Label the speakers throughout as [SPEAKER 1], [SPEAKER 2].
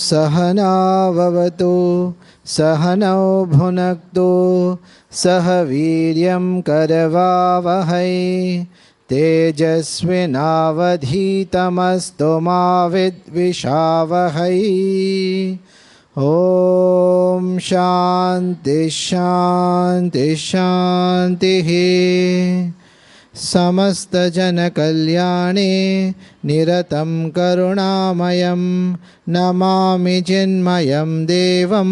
[SPEAKER 1] सहनाववतु सहनौ भुनक्तु सह वीर्यं करवावहै तेजस्विनावधीतमस्तु मा विद्विषावहै। ॐ शान्ति शान्ति शान्तिः। समस्तजनकल्याणे निरतं करुणामयं नमामि चिन्मयं देवं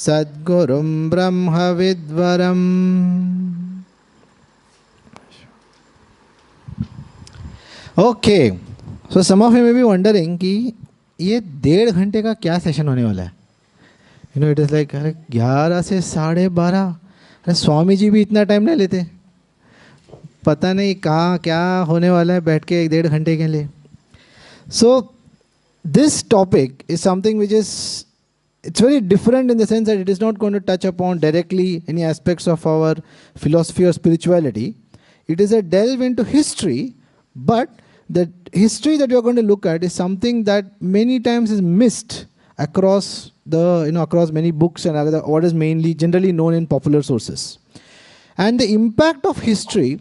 [SPEAKER 1] सद्गुरुं ब्रह्मविद्वरम्। Okay, so some of you may be wondering कि ये 1.5 घंटे का क्या सेशन होने वाला है। You know, it is like अरे 11 से 12:30, अरे स्वामी जी भी इतना टाइम नहीं लेते। पता नहीं कहाँ क्या होने वाला है बैठ के 1.5 घंटे के लिए। So this topic is something which is, it's very different in the sense that it is not going to touch upon directly any aspects of our philosophy or spirituality. It is a delve into history, but the history that you are going to look at is something that many times is missed across the, across many books and other, what is mainly generally known in popular sources. And the impact of history,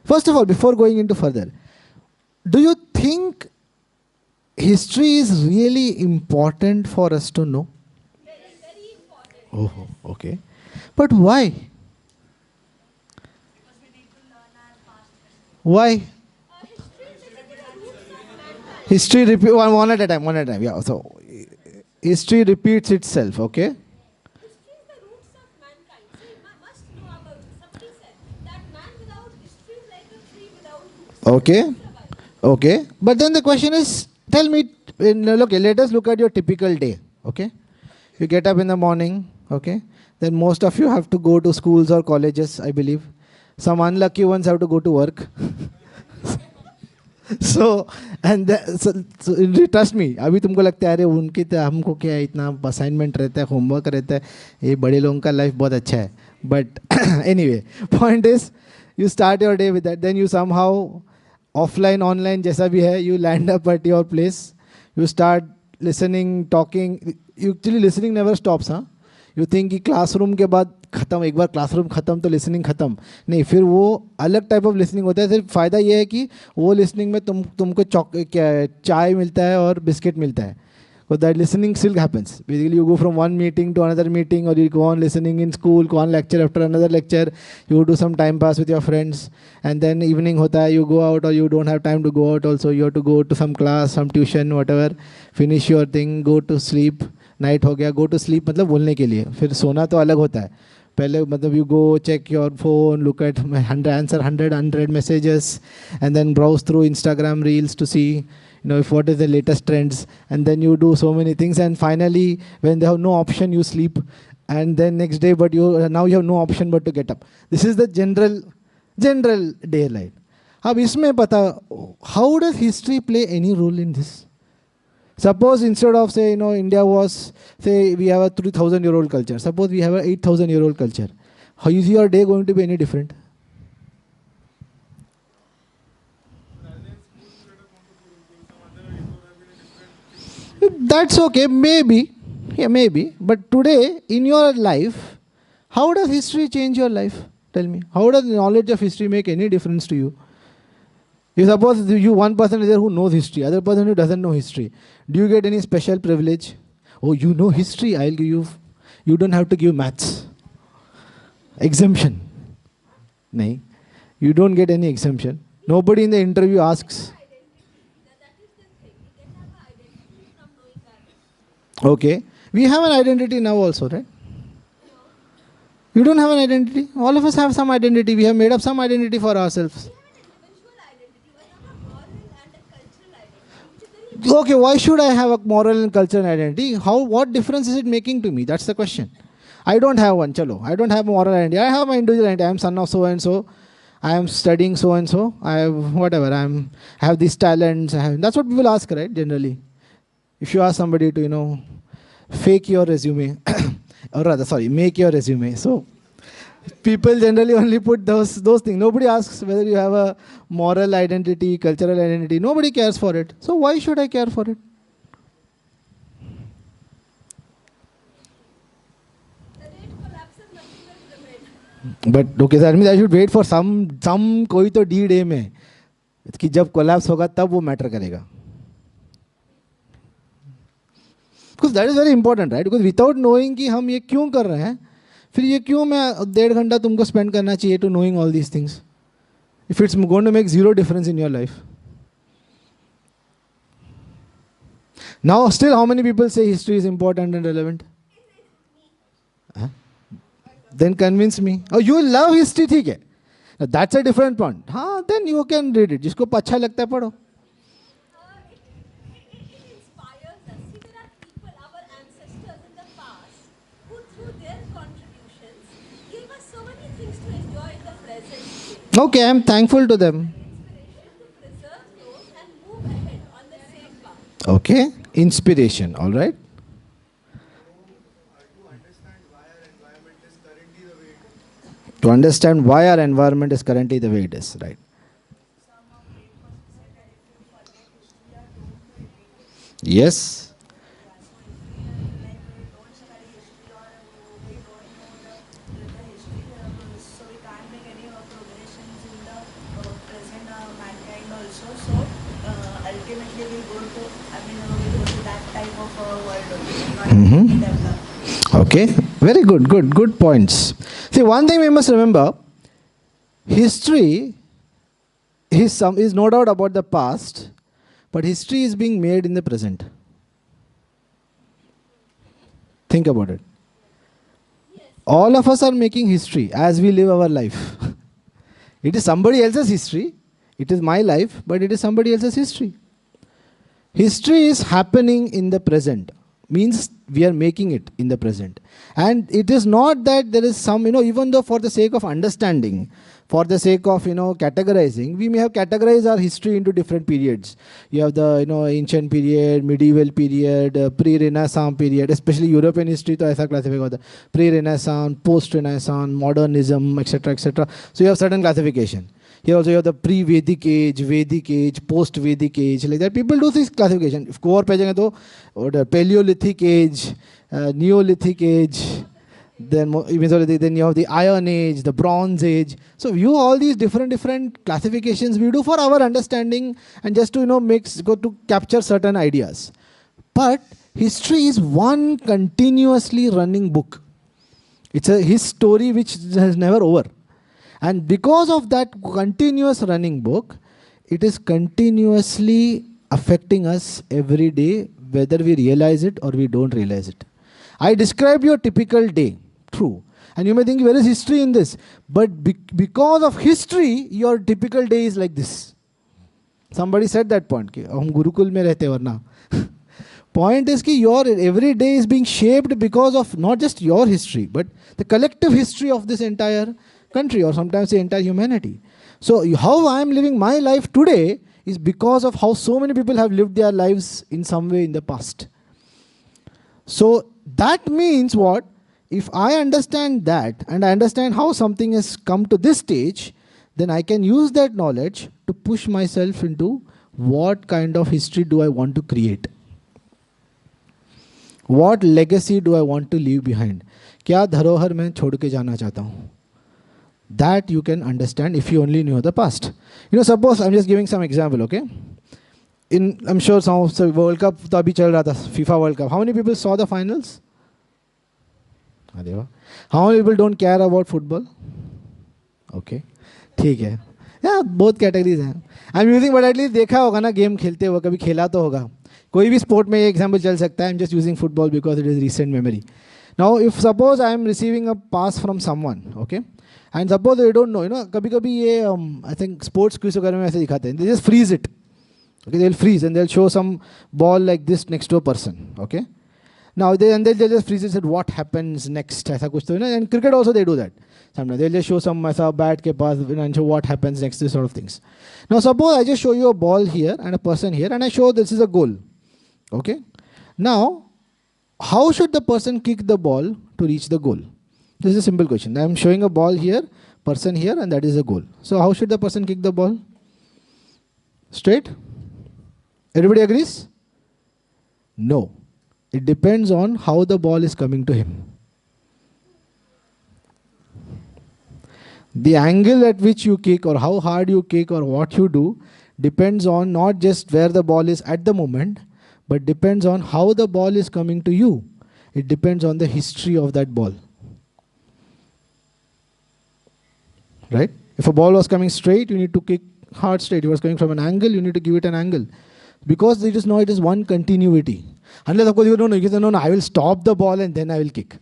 [SPEAKER 1] first of all, before going into further, do you think history is really important for us to know?
[SPEAKER 2] Very, very important.
[SPEAKER 1] Oh, okay. But why?
[SPEAKER 2] Because we need to learn our past history.
[SPEAKER 1] Why?
[SPEAKER 2] History is the roots of mankind.
[SPEAKER 1] History repeat one at a time. Yeah. So history repeats itself. Okay.
[SPEAKER 2] History is the roots of mankind. So you must know about it. Somebody said that man without history is like a tree without roots.
[SPEAKER 1] Okay. Okay. But then the question is, tell me, okay, let us look at your typical day. Okay. You get up in the morning. Okay. Then most of you have to go to schools or colleges, I believe. Some unlucky ones have to go to work. So trust me, अभी तुमको लगता है अरे उनकी तो हमको क्या इतना असाइनमेंट रहता है, होमवर्क रहता है, ये बड़े लोगों का लाइफ बहुत अच्छा है. But anyway, point is, you start your day with that. Then you somehow, offline, online, जैसा भी है, you land up at your place. You start listening, talking. Actually, listening never stops, huh? You think कि classroom के बाद ख़त्म, एक बार classroom ख़त्म तो लिसनिंग ख़त्म नहीं, फिर वो अलग टाइप ऑफ लिसनिंग होता है. सिर्फ फ़ायदा ये है कि वो लिसनिंग में तुमको चाय मिलता है और बिस्किट मिलता है. So that listening still happens. Basically, you go from one meeting to another meeting, or you go on listening in school, go on lecture after another lecture. You do some time pass with your friends, and then evening hota hai, you go out, or you don't have time to go out. Also, you have to go to some class, some tuition, whatever. Finish your thing, go to sleep. Night हो गया, go to sleep मतलब बोलने के लिए. फिर सोना तो अलग होता है. पहले मतलब you go check your phone, look at answer 100 messages, and then browse through Instagram reels to see, if what is the latest trends, and then you do so many things, and finally when they have no option you sleep, and then next day but now you have no option but to get up. This is the general daylight. अब इसमें पता, how does history play any role in this? Suppose instead of say India was, say we have a 3,000-year-old culture, suppose we have a 8,000-year-old culture, how is your day going to be any different? That's okay, maybe. Yeah, maybe. But today, in your life, how does history change your life? Tell me. How does the knowledge of history make any difference to you? You suppose one person is there who knows history, other person who doesn't know history. Do you get any special privilege? Oh, you know history, I'll give you. You don't have to give maths. Exemption. No. You don't get any exemption. Nobody in the interview asks. Okay. We have an identity now also, right? You don't have an identity. All of us have some identity. We have made up some identity for ourselves.
[SPEAKER 2] We have an individual identity, but not a moral and a cultural identity, which is very important.
[SPEAKER 1] Okay, why should I have a moral and cultural identity? What difference is it making to me? That's the question. I don't have one, chalo. I don't have a moral identity. I have my individual identity. I am son of so and so. I am studying so and so. I have whatever. I have these talents. That's what people ask, right? Generally, if you ask somebody to fake your resume, or rather, sorry, make your resume. So people generally only put those things. Nobody asks whether you have a moral identity, cultural identity. Nobody cares for it. So why should I care for it?
[SPEAKER 2] The day it collapses, nothing will remain.
[SPEAKER 1] But okay, that means I should wait for some कोई तो D-Day में कि जब collapse होगा तब वो matter करेगा. Because that is very important, right? Because without knowing कि हम ये क्यों कर रहे हैं, फिर ये क्यों मैं 1.5 घंटा तुमको spend करना चाहिए to knowing all these things, if it's going to make zero difference in your life. Now, still, how many people say history is important and relevant? Huh? Then convince me. Oh, you love history, ठीक है? Now, that's a different point. हाँ, then you can read it. जिसको अच्छा लगता है पढ़ो.
[SPEAKER 2] It inspires us. See, there are people, our ancestors in the past, who through their contributions gave us so many things to enjoy in the present day.
[SPEAKER 1] Okay, I'm thankful to them.
[SPEAKER 2] Inspiration to preserve those and move ahead on the same path.
[SPEAKER 1] Okay, inspiration, all right. To understand why our environment is currently the way it is, right? Yes.
[SPEAKER 3] So we can't make any progressions in the present mankind also. So ultimately we'll go to, we'll go to that type of world only, not
[SPEAKER 1] Mhm.
[SPEAKER 3] developed.
[SPEAKER 1] Okay, very good points. See, one thing we must remember, history is no doubt about the past, but history is being made in the present. Think about it. All of us are making history as we live our life. It is somebody else's history. It is my life, but it is somebody else's history. History is happening in the present. Means we are making it in the present. And it is not that there is some, even though for the sake of understanding, for the sake of, categorizing, we may have categorized our history into different periods. You have the, ancient period, medieval period, pre-Renaissance period, especially European history, to aisa classify hota. Pre-Renaissance, post-Renaissance, modernism, etc., etc. So you have certain classification. Here also you have the pre-Vedic age, post-Vedic age, like that. People do this classification. If core pe jayenge to order Paleolithic age, Neolithic age, then you have the Iron Age, the Bronze Age. So you all these different classifications we do for our understanding and just to go to capture certain ideas. But history is one continuously running book. It's his story which is never over. And because of that continuous running book, it is continuously affecting us every day, whether we realize it or we don't realize it. I described your typical day, true. And you may think, where is history in this? But because of history, your typical day is like this. Somebody said that point. Hum Gurukul mein rehte varna. Point is कि your every day is being shaped because of not just your history, but the collective history of this entire country, or sometimes the entire humanity. So how I am living my life today is because of how so many people have lived their lives in some way in the past. So that means what? If I understand that and I understand how something has come to this stage, then I can use that knowledge to push myself into what kind of history do I want to create. What legacy do I want to leave behind? क्या धरोहर मैं छोड़ के जाना चाहता हूँ? That you can understand if you only knew the past. Suppose I'm just giving some example, okay? I'm sure some of the World Cup तो अभी चल रहा था, FIFA World Cup. How many people saw the finals? How many people don't care about football? Okay, ठीक है. Yeah, both categories हैं. I'm using, but at least देखा होगा ना गेम खेलते हुए, कभी खेला तो होगा. कोई भी स्पोर्ट में ये एग्जाम्पल चल सकता है. I'm just using football because it is recent memory. Now, if suppose I am receiving a pass from someone, okay, and suppose they don't know, कभी कभी ये I think sports quiz वगैरह में ऐसे दिखाते हैं, they just freeze it, okay, they'll freeze and they'll show some ball like this next to a person, okay. Now they'll just freeze it and said what happens next, ऐसा कुछ तो, and cricket also they do that. Sometimes they'll just show some ऐसा bat के पास and show what happens next, this sort of things. Now suppose I just show you a ball here and a person here and I show this is a goal, okay. Now, how should the person kick the ball to reach the goal? This is a simple question. I am showing a ball here, person here, and that is a goal. So how should the person kick the ball? Straight? Everybody agrees? No. It depends on how the ball is coming to him. The angle at which you kick or how hard you kick or what you do depends on not just where the ball is at the moment, but depends on how the ball is coming to you. It depends on the history of that ball. Right? If a ball was coming straight, you need to kick hard straight. If it was coming from an angle, you need to give it an angle. Because it is one continuity. Unless of course you don't know, you say, no, I will stop the ball and then I will kick.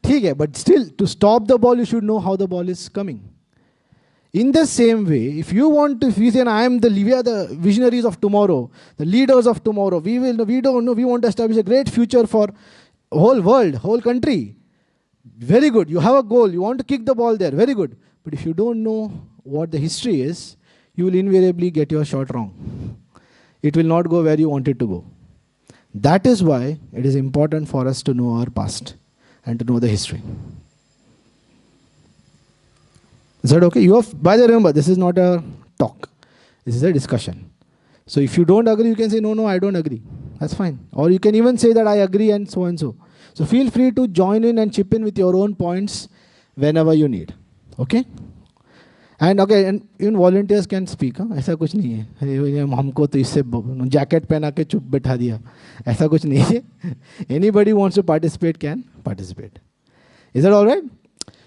[SPEAKER 1] Okay, but still, to stop the ball, you should know how the ball is coming. In the same way, if you say, I am we are the visionaries of tomorrow, the leaders of tomorrow, we want to establish a great future for whole world, whole country. Very good. You have a goal. You want to kick the ball there. Very good. But if you don't know what the history is, you will invariably get your shot wrong. It will not go where you want it to go. That is why it is important for us to know our past and to know the history. Is that okay? By the way, remember, this is not a talk. This is a discussion. So if you don't agree, you can say, no, I don't agree. That's fine. Or you can even say that I agree and so and so. So feel free to join in and chip in with your own points whenever you need. Okay? And okay, and even volunteers can speak. ऐसा कुछ नहीं है हमको तो इससे jacket पहना के चुप बैठा दिया ऐसा कुछ नहीं है. Anybody wants to participate can participate. Is that all right?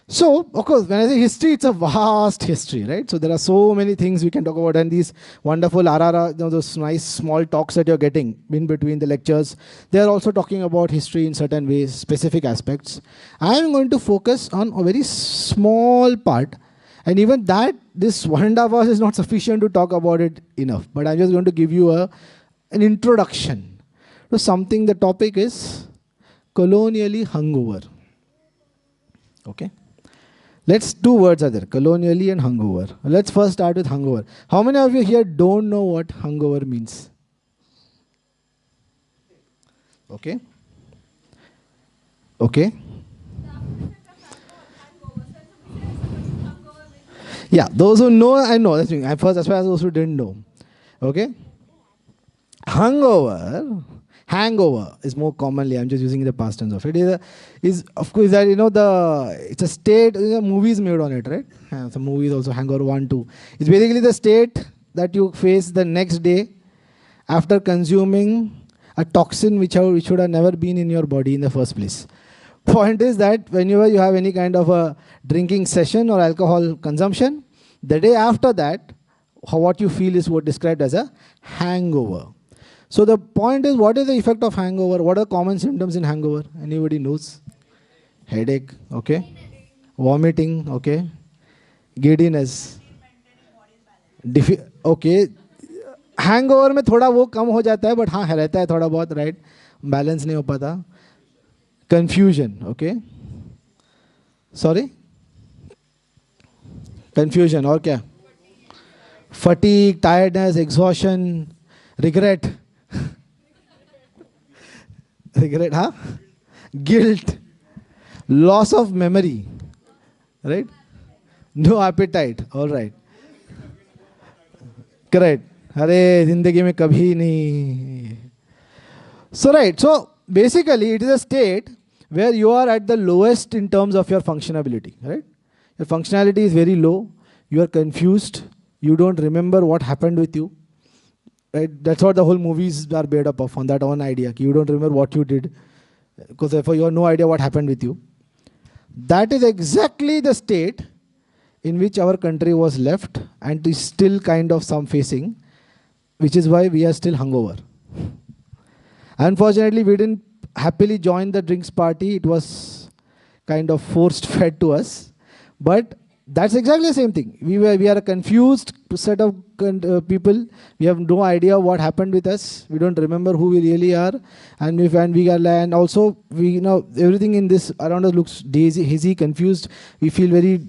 [SPEAKER 1] So, of course, when I say history, it's a vast history, right? So there are so many things we can talk about, and these wonderful those nice small talks that you're getting in between the lectures, they are also talking about history in certain ways, specific aspects. I am going to focus on a very small part, and even that, this 1.5 hours is not sufficient to talk about it enough. But I'm just going to give you an introduction to something. The topic is colonially hungover. Okay? Two words are there, colonially and hungover. Let's first start with hungover. How many of you here don't know what hungover means? Okay? Okay? Yeah, those who know, I know. That's me. First, as far as those who didn't know. Okay? Hangover is more commonly, I'm just using the past tense of it, is of course that, it's a state, movies made on it, right? Some movies also, Hangover 1, 2. It's basically the state that you face the next day after consuming a toxin which should have never been in your body in the first place. Point is that whenever you have any kind of a drinking session or alcohol consumption, the day after that, what you feel is what described as a hangover. So the point is, what is the effect of hangover? What are common symptoms in hangover? Anybody knows? Headache, okay. Vomiting, okay. Giddiness. Okay. Hangover में थोड़ा वो कम हो जाता है, but हाँ रहता है थोड़ा बहुत, right? Balance नहीं हो पाता. Confusion, okay. Sorry? Confusion और क्या? Fatigue, tiredness, exhaustion, regret. Regret, huh? Guilt, loss of memory, right? No appetite, all right. Correct. अरे जिंदगी में कभी नहीं. So right, so basically it is a state where you are at the lowest in terms of your functionality, right? Your functionality is very low, you are confused, you don't remember what happened with you. Right? That's what the whole movies are made up of, on that one idea. You don't remember what you did, because therefore you have no idea what happened with you. That is exactly the state in which our country was left and is still kind of some facing, which is why we are still hungover. Unfortunately, we didn't happily join the drinks party. It was kind of forced fed to us. But that's exactly the same thing. We are a confused set of people. We have no idea what happened with us. We don't remember who we really are, and we are, and also we everything in this around us looks hazy, confused. We feel very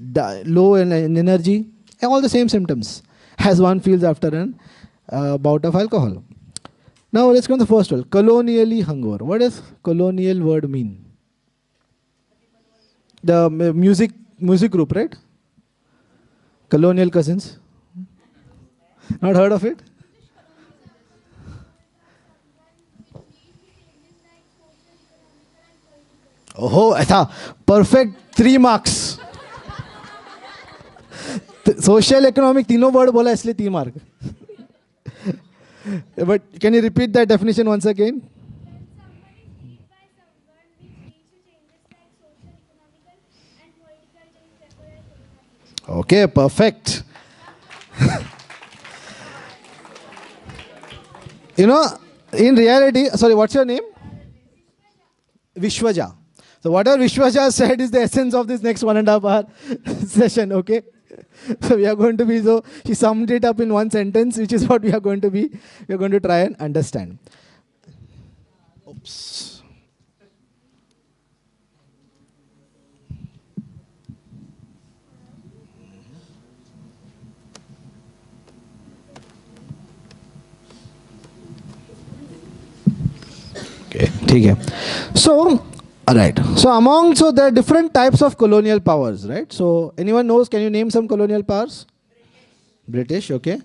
[SPEAKER 1] low in energy, and all the same symptoms as one feels after an bout of alcohol. Now let's go to the first one. Colonially hungover. What does colonial word mean? The music group, right? Colonial Cousins. Not heard of it? Oh, ऐसा perfect 3 marks. Social, economic, तीनों word बोला इसलिए 3 mark. But can you repeat that definition once again? Okay, perfect. In reality, sorry, what's your name? Vishwaja. So whatever Vishwaja said is the essence of this next 1.5 hour session, okay? So we are going to be, so he summed it up in one sentence, which is what we are going to try and understand. Oops. Okay, ठीक है. So, alright. So there are different types of colonial powers, right? So anyone knows? Can you name some colonial powers? British, okay.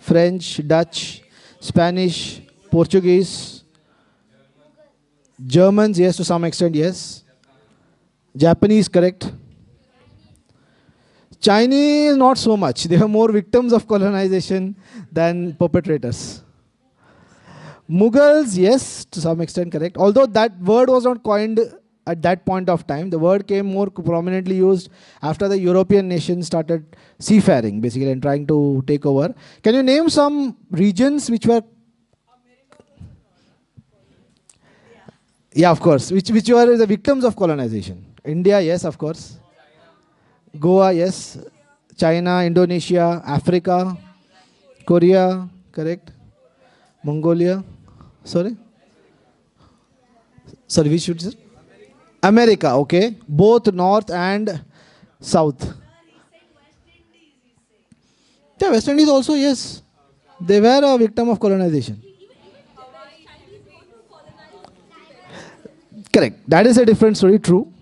[SPEAKER 1] French, Dutch, Spanish, Portuguese, Germans, yes, to some extent, yes. Japanese, correct. Chinese, not so much. They are more victims of colonization than perpetrators. Mughals, yes, to some extent correct. Although that word was not coined at that point of time. The word came more prominently used after the European nations started seafaring, basically, and trying to take over. Can you name some regions which were... Yeah, of course. Which were the victims of colonization? India, yes, of course. Goa, yes. China, Indonesia, Africa, Korea, correct. Mongolia. Sorry, which should say? America, okay. Both North and South. Yeah, West Indies also, yes. They were a victim of colonization. Correct. That is a different story, true.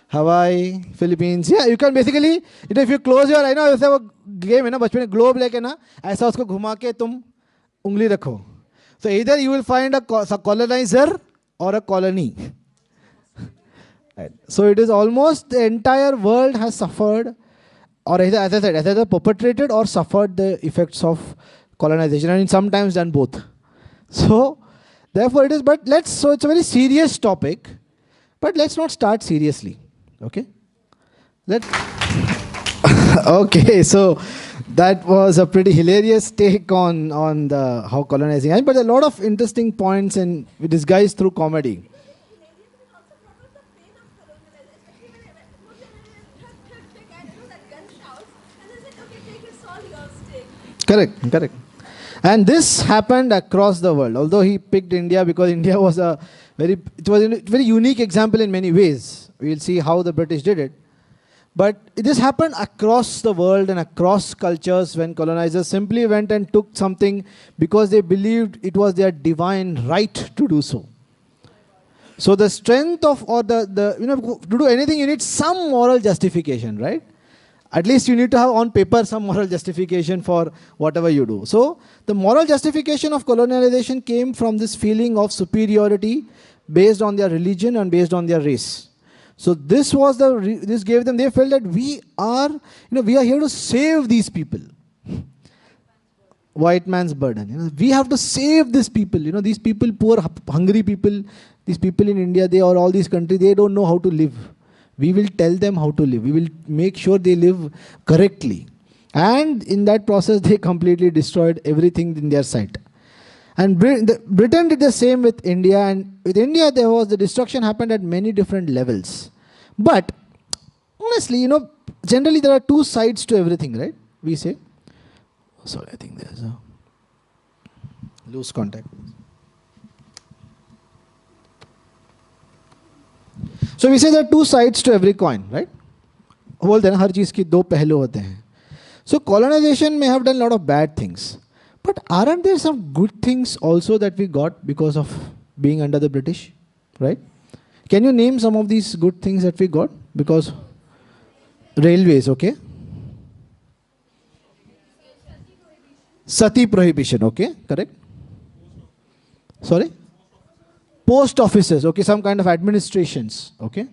[SPEAKER 1] Hawaii, Philippines. Yeah, you can basically, if you close your, I know, if you have a game, बचपन में globe लेके ना, ऐसा उसको घुमा के तुम उंगली रखो. So either you will find a colonizer or a colony. Right. So it is almost the entire world has suffered, or either, as I said, either perpetrated or suffered the effects of colonization, and sometimes done both. So therefore it is, so it's a very serious topic, but let's not start seriously. Okay? Okay, so that was a pretty hilarious take on the how colonizing, but a lot of interesting points and disguised through comedy. Correct. And this happened across the world. Although he picked India because India was a very unique example in many ways. We'll see how the British did it. But this happened across the world and across cultures when colonizers simply went and took something because they believed it was their divine right to do so. So the strength of, or to do anything you need some moral justification, right? At least you need to have on paper some moral justification for whatever you do. So the moral justification of colonialization came from this feeling of superiority based on their religion and based on their race. So this was this gave them, they felt that we are here to save these people. White man's burden. We have to save these people. These people, poor, hungry people, these people in India, they are all these countries, they don't know how to live. We will tell them how to live. We will make sure they live correctly. And in that process, they completely destroyed everything in their sight. And Britain did the same with India, and with India there was the destruction happened at many different levels. But honestly, generally there are two sides to everything, right? We say. Sorry, I think there's a loose contact. So we say there are two sides to every coin, right? बोलते हैं ना हर चीज की दो पहलू होते हैं. So colonization may have done a lot of bad things, but aren't there some good things also that we got because of being under the British, right? Can you name some of these good things that we got because railways, okay? Sati prohibition, okay, correct. Sorry? Post offices, okay, some kind of administrations, okay.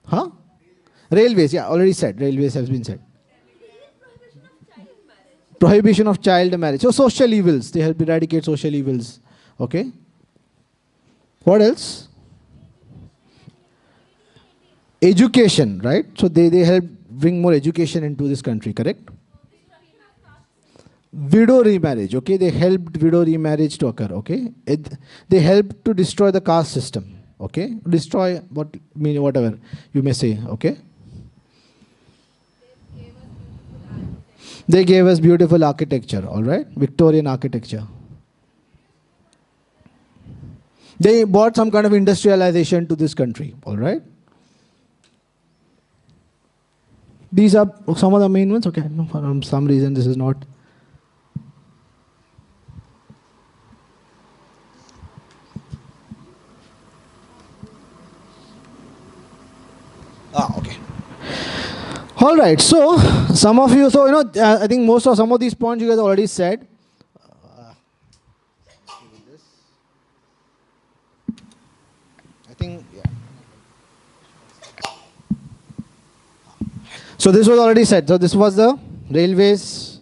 [SPEAKER 1] Huh? Railways, yeah, already said. Railways has been said. Prohibition of child marriage. So social evils, they help eradicate social evils, okay. What else? Education, right? So they help bring more education into this country, correct? Widow remarriage, okay, they helped widow remarriage to occur, okay. They helped to destroy the caste system, okay. Destroy whatever you may say, okay. They gave us beautiful architecture, all right, Victorian architecture. They brought some kind of industrialization to this country, all right. These are some of the main ones, okay. No, for some reason this is not. Okay. All right. So some of you, I think most of some of these points you guys already said. I think, yeah. So this was already said. So this was the railways,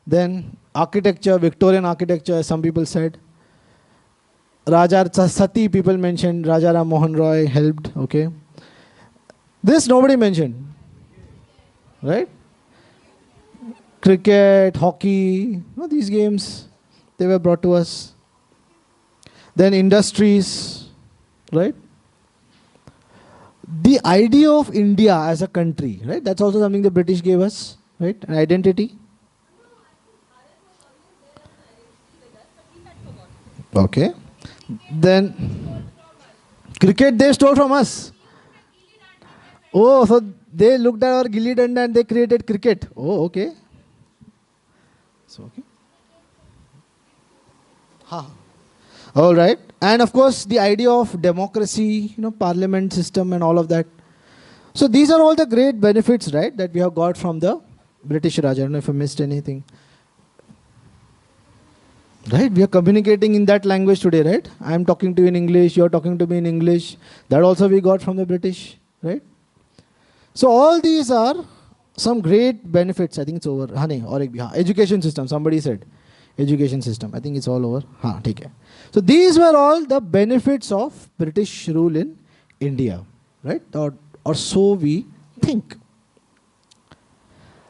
[SPEAKER 1] then architecture, Victorian architecture, as some people said. Raja Sati, people mentioned. Raja Ram Mohan Roy helped. Okay. This nobody mentioned. Right? Cricket, hockey, these games, they were brought to us. Then industries, right? The idea of India as a country, right? That's also something the British gave us, right? An identity. Okay. Then cricket they stole from us. Oh, so they looked at our gilli danda and they created cricket. Oh, okay. So, okay. All right. And of course, the idea of democracy, parliament system and all of that. So these are all the great benefits, right, that we have got from the British Raj. I don't know if I missed anything. Right? We are communicating in that language today, right? I am talking to you in English, you are talking to me in English. That also we got from the British, right? So all these are some great benefits. I think it's over. Education system, somebody said. Education system. I think it's all over. Okay. So these were all the benefits of British rule in India, right? Or so we think.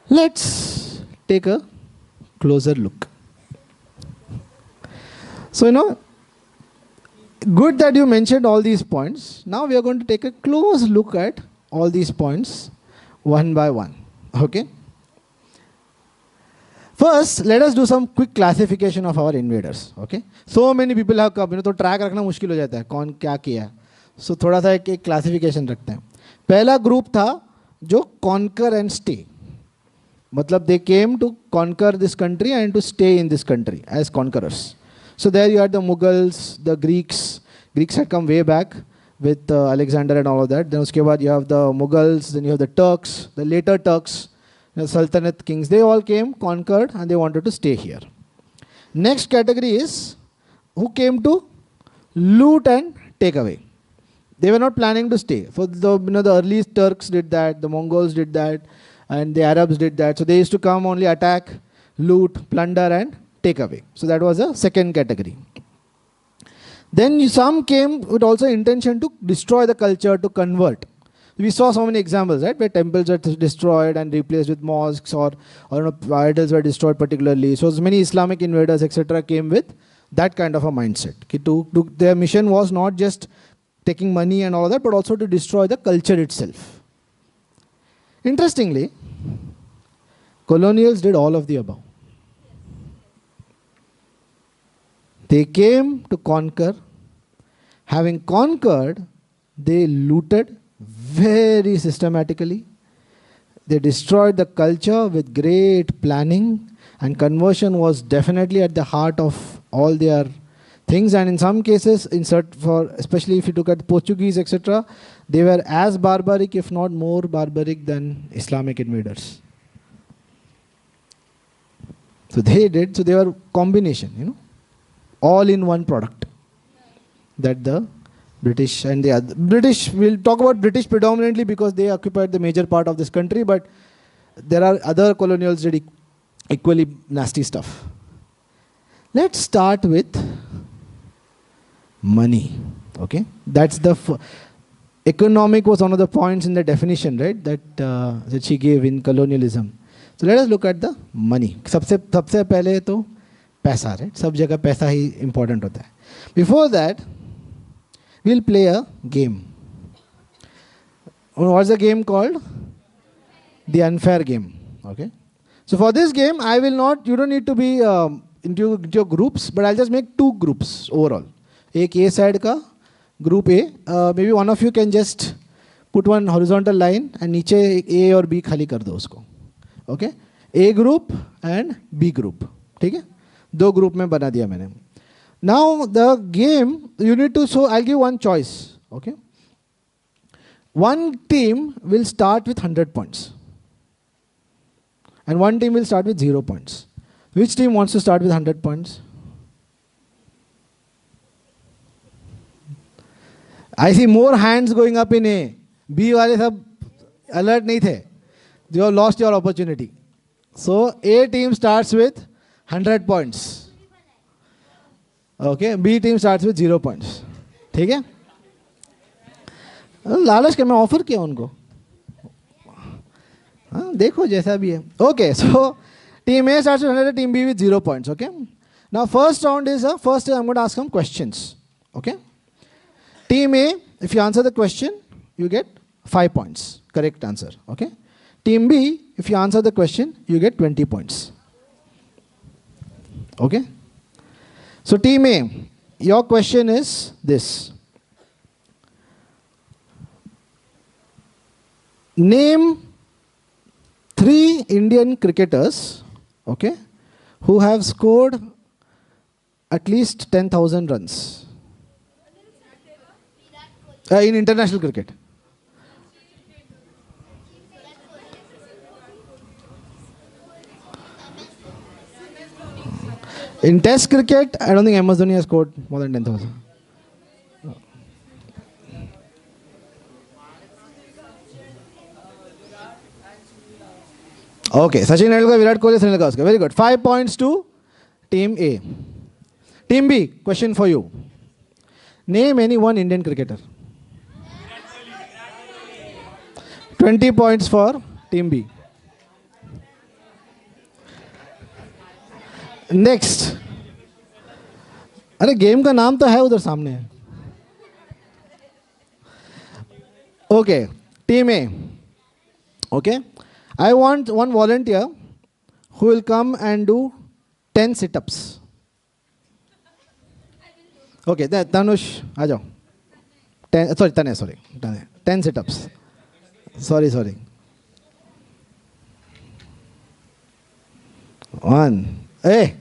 [SPEAKER 1] Let's take a closer look. So, good that you mentioned all these points. Now we are going to take a close look at all these points one by one. Okay? First, let us do some quick classification of our invaders. Okay? So many people have come, तो track रखना मुश्किल हो जाता है कौन क्या किया. So थोड़ा सा एक classification रखते हैं. पहला group था जो conquer and stay. मतलब they came to conquer this country and to stay in this country as conquerors. So there you had the Mughals, the Greeks. Greeks had come way back with Alexander and all of that. Then uske baad you have the Mughals, then you have the Turks, the later Turks, the Sultanate kings. They all came, conquered, and they wanted to stay here. Next category is who came to loot and take away. They were not planning to stay. So the early Turks did that, the Mongols did that, and the Arabs did that. So they used to come only attack, loot, plunder, and take away. So that was a second category. Then some came with also intention to destroy the culture, to convert. We saw so many examples, right, where temples were destroyed and replaced with mosques, or idols were destroyed particularly. So many Islamic invaders, etc., came with That kind of a mindset. Their mission was not just taking money and all that, but also to destroy the culture itself. Interestingly, colonials did all of the above. They came to conquer. Having conquered, they looted very systematically. They destroyed the culture with great planning, and conversion was definitely at the heart of all their things. And in some cases, especially if you look at Portuguese, etc., they were as barbaric, if not more barbaric than Islamic invaders. So they were combination, all in one product that the British and the other. We'll talk about British predominantly because they occupied the major part of this country, but there are other colonials did equally nasty stuff. Let's start with money. Okay, that's the economic was one of the points in the definition, right? That she gave in colonialism. So let us look at the money. सबसे पहले तो पैसा, right? सब जगह पैसा ही important होता है. Before that, we'll play a game. What's the game called? The unfair game. Okay. So for this game, you don't need to be into your groups, but I'll just make 2 groups overall. एक A side का group A. Maybe one of you can just put one horizontal line and नीचे A और B खाली कर दो उसको. Okay. A group and B group. ठीक है? 2 group में बना दिया मैंने. Now the game, you need to, so I'll give one choice. Okay. One team will start with 100 points. And one team will start with 0 points. Which team wants to start with 100 points? I see more hands going up in A. B वाले सब alert नहीं थे. You have lost your opportunity. So A team starts with 100 points. Okay, B team starts with 0 points. ठीक है? लालच के मैं offer किया उनको. हाँ, देखो जैसा भी है. Okay, so team A starts with 100, team B with 0 points. Okay. Now first round is I'm going to ask some questions. Okay. Team A, if you answer the question, you get 5 points. Correct answer. Okay. Team B, if you answer the question, you get 20 points. Okay. So team A, your question is this. Name 3 Indian cricketers, okay, who have scored at least 10,000 runs in international cricket. In test cricket, I don't think MS Dhoni has scored more than 10,000. Okay, Sachin Tendulkar, Virat Kohli, Sunil Gavaskar. Very good. 5 points to Team A. Team B, question for you. Name any one Indian cricketer. 20 points for Team B. Next. अरे game का नाम तो है उधर सामने. Okay, Team A. Okay. I want one volunteer who will come and do 10 sit-ups. Okay, Tanush, आ जाओ. 10 sit-ups. Sorry. 1. Hey.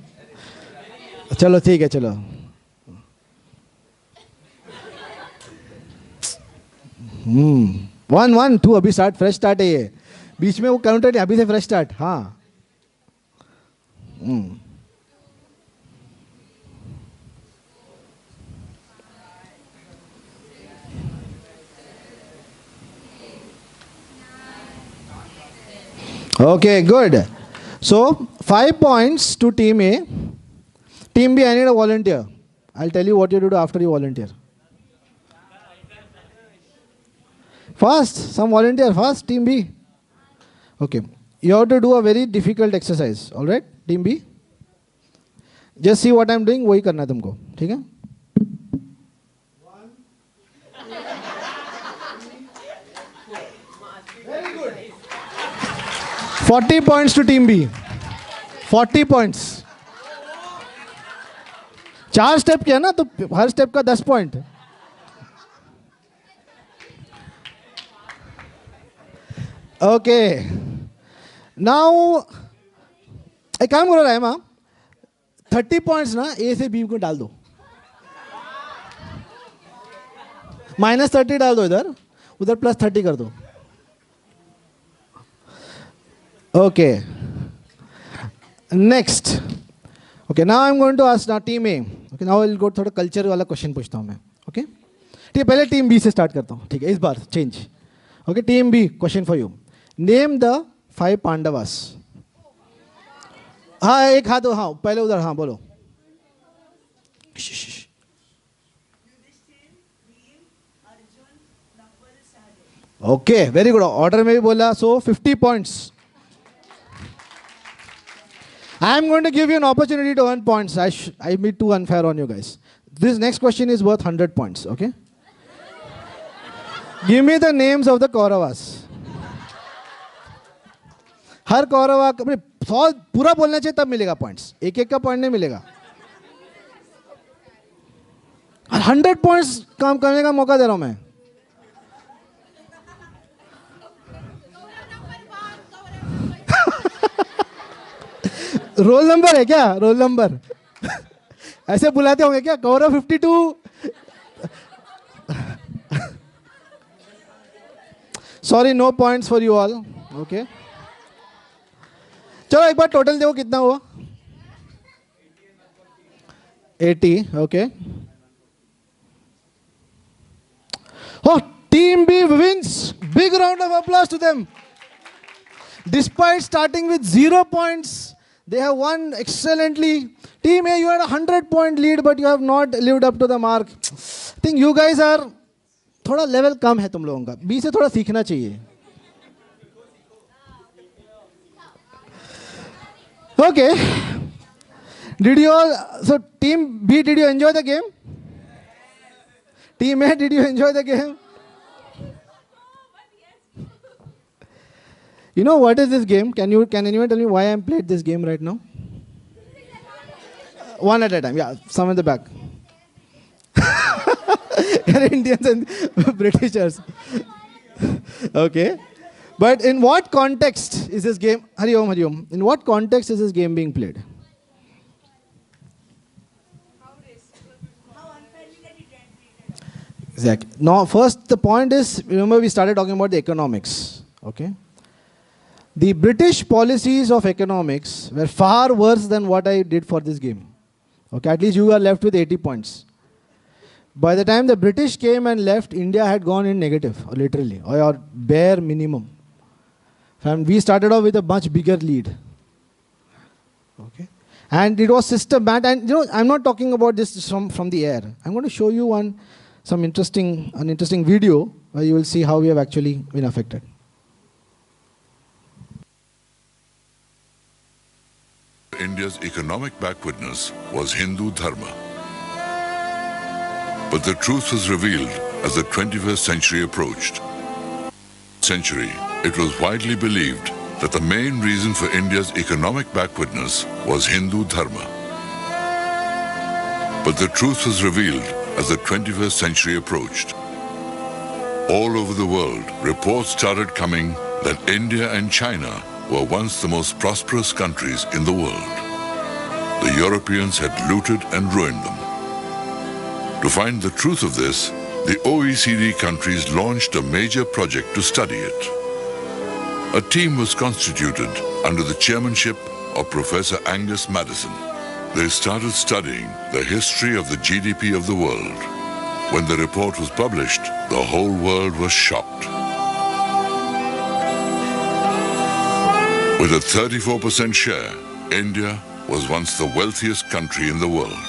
[SPEAKER 1] चलो ठीक है चलो. 1 2 अभी स्टार्ट फ्रेश स्टार्ट है ये. बीच में वो काउंटर नहीं, अभी से फ्रेश स्टार्ट. हाँ. Okay, good. So 5 points to Team A. Team B, I need a volunteer. I'll tell you what you do after you volunteer. Fast, some volunteer, fast, Team B. Okay, you have to do a very difficult exercise, all right, Team B? Just see what I am doing, वही करना है तुमको, ठीक है? 40 points to team B. 40 points. 4 step किया ना, तो हर step का 10 पॉइंट. ओके, नाउ एक काम करो रहमा, 30 पॉइंट्स ना ए से बी को डाल दो, -30 डाल दो इधर, उधर +30 कर दो. Okay, next. Okay, now I am going to ask now team A. Okay, now I will go थोड़ा कल्चर वाला क्वेश्चन पूछता हूँ मैं. ओके, ठीक है, पहले टीम बी से स्टार्ट करता हूँ, ठीक है, इस बार change. Okay, team B, question for you. Name the 5 Pandavas. हाँ, एक हाथ दो, हाँ पहले उधर, हाँ बोलो. ओके, वेरी गुड, ऑर्डर में भी बोला. सो 50 points. I am going to give you an opportunity to earn points. I be too unfair on you guys. This next question is worth 100 points, okay? Give me the names of the Kauravas. हर कौरवा अपने 100 पूरा बोलना चाहिए तब मिलेगा points, एक एक का point नहीं मिलेगा. 100 पॉइंट्स काम करने का मौका दे रहा हूं मैं. रोल नंबर है क्या? रोल नंबर ऐसे बुलाते होंगे क्या? Kaurav 52. Sorry, no points for you all. Okay, चलो एक बार टोटल देखो कितना हुआ. 80. ओके, oh, team B wins. Big round of applause to them. Despite starting with 0 points, they have won excellently. Team A, you had a 100-point lead, but you have not lived up to the mark. I think you guys are थोड़ा level कम है तुम लोगों का. B से थोड़ा सीखना चाहिए. Okay. Did you all? So team B, did you enjoy the game? Team A, did you enjoy the game? You know what is this game? Can anyone tell me why I am played this game right now? One at a time. Yeah, some in the back. You're Indians and Britishers. Okay. But in what context is this game? Hari Om, Hari Om. In what context is this game being played? Exactly. Now, first the point is, remember we started talking about the economics. Okay. The British policies of economics were far worse than what I did for this game. Okay, at least you are left with 80 points. By the time the British came and left, India had gone in negative, literally, or bare minimum. And we started off with a much bigger lead. Okay, and it was systematic. And you know, I'm not talking about this from the air. I'm going to show you an interesting video where you will see how we have actually been affected.
[SPEAKER 4] India's economic backwardness was Hindu Dharma. But the truth was revealed as the 21st century approached. It was widely believed that the main reason for India's economic backwardness was Hindu Dharma. But the truth was revealed as the 21st century approached. All over the world, reports started coming that India and China were once the most prosperous countries in the world. The Europeans had looted and ruined them. To find the truth of this, the OECD countries launched a major project to study it. A team was constituted under the chairmanship of Professor Angus Maddison. They started studying the history of the GDP of the world. When the report was published, the whole world was shocked. With a 34% share, India was once the wealthiest country in the world.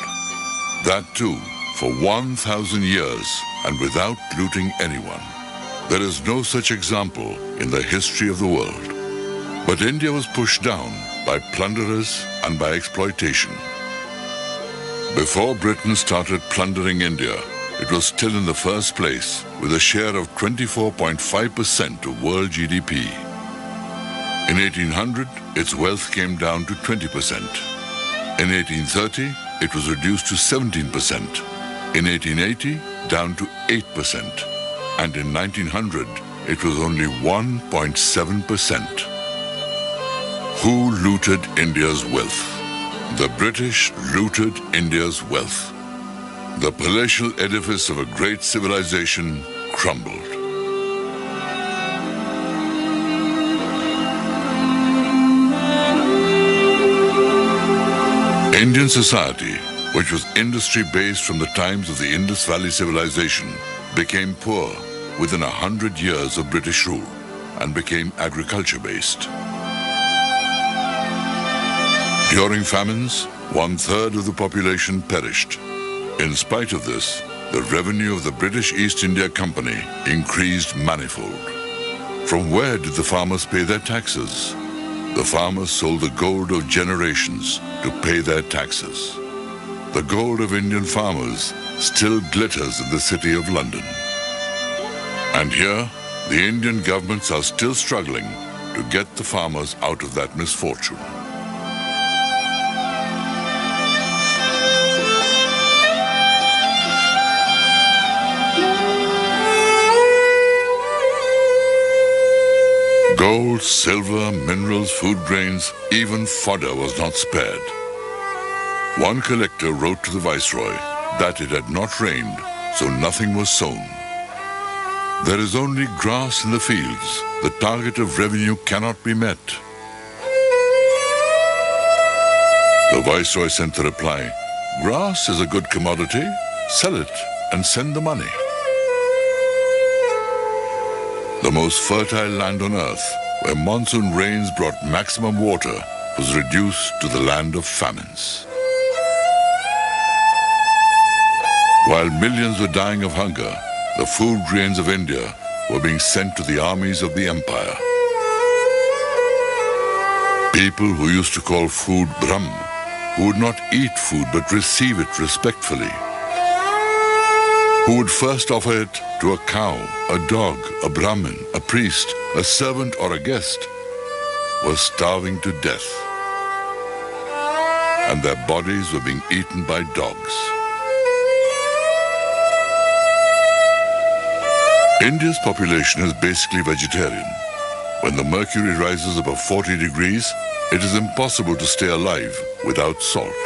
[SPEAKER 4] That too, for 1,000 years and without looting anyone. There is no such example in the history of the world. But India was pushed down by plunderers and by exploitation. Before Britain started plundering India, it was still in the first place with a share of 24.5% of world GDP. In 1800, its wealth came down to 20%. In 1830, it was reduced to 17%. In 1880, down to 8%. And in 1900, it was only 1.7%. Who looted India's wealth? The British looted India's wealth. The palatial edifice of a great civilization crumbled. Indian society, which was industry-based from the times of the Indus Valley civilization, became poor within 100 years of British rule and became agriculture-based. During famines, 1/3 of the population perished. In spite of this, the revenue of the British East India Company increased manifold. From where did the farmers pay their taxes? The farmers sold the gold of generations to pay their taxes. The gold of Indian farmers still glitters in the city of London. And here, the Indian governments are still struggling to get the farmers out of that misfortune. Gold, silver, minerals, food grains, even fodder was not spared. One collector wrote to the Viceroy that it had not rained, so nothing was sown. There is only grass in the fields. The target of revenue cannot be met. The Viceroy sent the reply, "Grass is a good commodity. Sell it and send the money." The most fertile land on earth, where monsoon rains brought maximum water, was reduced to the land of famines. While millions were dying of hunger, the food grains of India were being sent to the armies of the empire. People who used to call food Brahm, who would not eat food but receive it respectfully, who would first offer it to a cow, a dog, a Brahmin, a priest, a servant or a guest, were starving to death. And their bodies were being eaten by dogs. India's population is basically vegetarian. When the mercury rises above 40 degrees, it is impossible to stay alive without salt.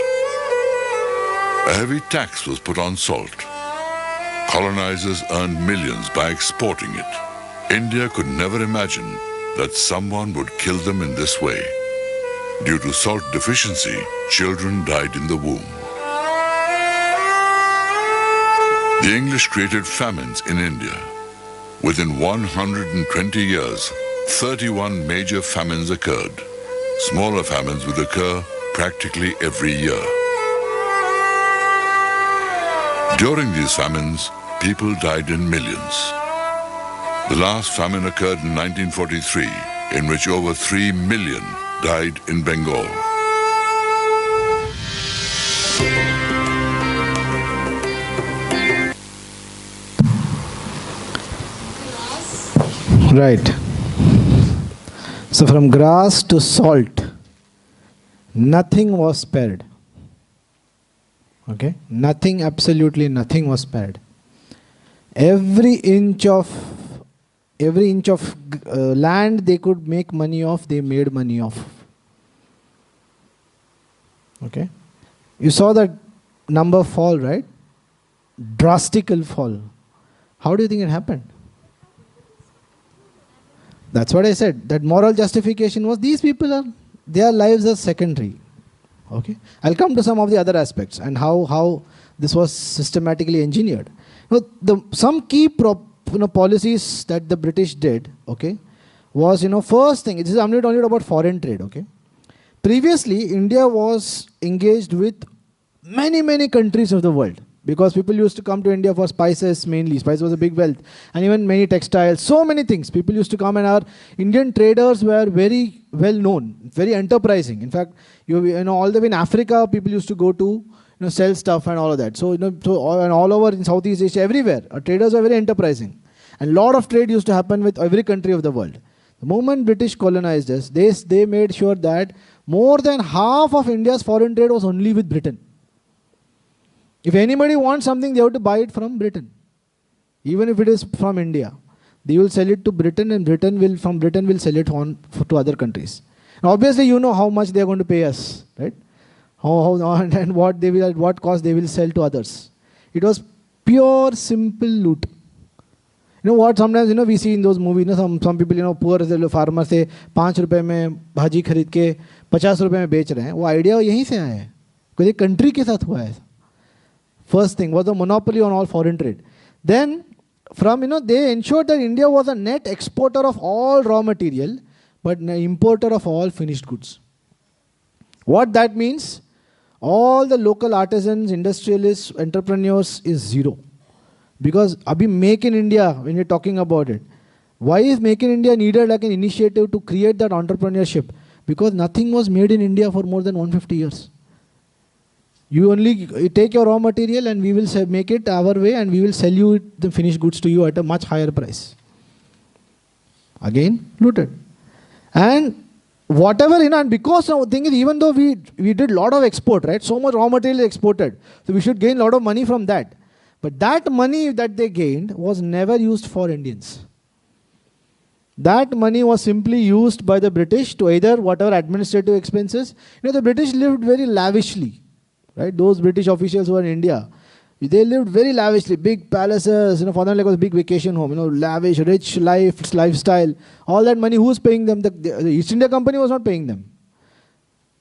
[SPEAKER 4] A heavy tax was put on salt. Colonizers earned millions by exporting it. India could never imagine that someone would kill them in this way. Due to salt deficiency, children died in the womb. The English created famines in India. Within 120 years, 31 major famines occurred. Smaller famines would occur practically every year. During these famines, people died in millions. The last famine occurred in 1943, in which over 3 million died in Bengal.
[SPEAKER 1] Right. So from grass to salt, nothing was spared. Okay? Nothing, absolutely nothing was spared. Every inch of land they could make money off, they made money off. Okay? You saw that number fall, right? Drastical fall. How do you think it happened? That's what I said. That moral justification was these people are, their lives are secondary. Okay? I'll come to some of the other aspects and how this was systematically engineered. Some key policies that the British did, okay, was, first thing, I'm not only about foreign trade, okay. Previously, India was engaged with many countries of the world because people used to come to India for spices mainly. Spice was a big wealth. And even many textiles, so many things. People used to come, and our Indian traders were very well known, very enterprising. In fact, all the way in Africa, people used to go to sell stuff and all of that. So, and all over in Southeast Asia, everywhere, traders were very enterprising. And a lot of trade used to happen with every country of the world. The moment British colonized us, they made sure that more than half of India's foreign trade was only with Britain. If anybody wants something, they have to buy it from Britain. Even if it is from India, they will sell it to Britain, and from Britain will sell it on to other countries. And obviously, you know how much they are going to pay us, right? And at what cost they will sell to others. It was pure, simple loot. You know what? Sometimes we see in those movies, some people poor farmers से 5 रुपए में भाजी खरीद के 50 रुपए में बेच रहे हैं. वो आइडिया यहीं से आया है. कोई कंट्री के साथ हुआ है. First thing was the monopoly on all foreign trade. Then they ensured that India was a net exporter of all raw material, but an importer of all finished goods. What that means? All the local artisans, industrialists, entrepreneurs is zero. Because abhi Make in India, when you're talking about it, why is Make in India needed like an initiative to create that entrepreneurship? Because nothing was made in India for more than 150 years. You only take your raw material and we will make it our way, and we will sell you the finished goods to you at a much higher price. Again, looted. And whatever, and because the thing is, even though we did a lot of export, right? So much raw material exported. So we should gain a lot of money from that. But that money that they gained was never used for Indians. That money was simply used by the British to either whatever administrative expenses. The British lived very lavishly. Right? Those British officials who were in India, they lived very lavishly, big palaces, for them like it was a big vacation home, lavish, rich lifestyle. All that money, who was paying them? The East India Company was not paying them.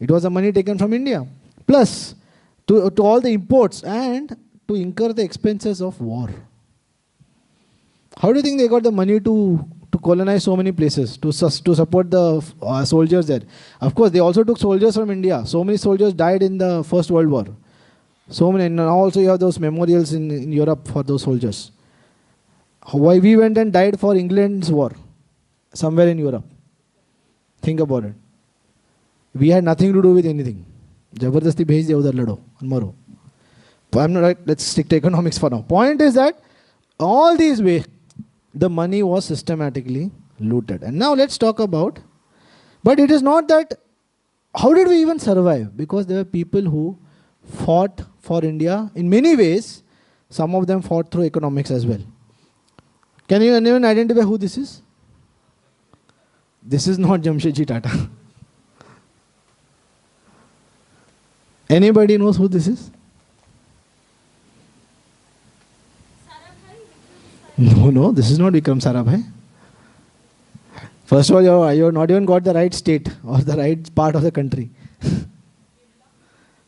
[SPEAKER 1] It was the money taken from India. Plus, to all the imports and to incur the expenses of war. How do you think they got the money to colonize so many places, to support the soldiers there? Of course, they also took soldiers from India. So many soldiers died in the First World War. So many. And now also you have those memorials in Europe for those soldiers. Why we went and died for England's war, somewhere in Europe. Think about it. We had nothing to do with anything. Jabardasti bhej diya udhar lado and maro. I'm not right. Let's stick to economics for now. Point is that all these ways, the money was systematically looted. And now let's talk about, but it is not that, how did we even survive? Because there were people who fought for India in many ways. Some of them fought through economics as well. Can you anyone identify who this is? This is not Jamshedji Tata. Anybody knows who this is? No, this is not Vikram Sarabhai. First of all, you have not even got the right state or the right part of the country.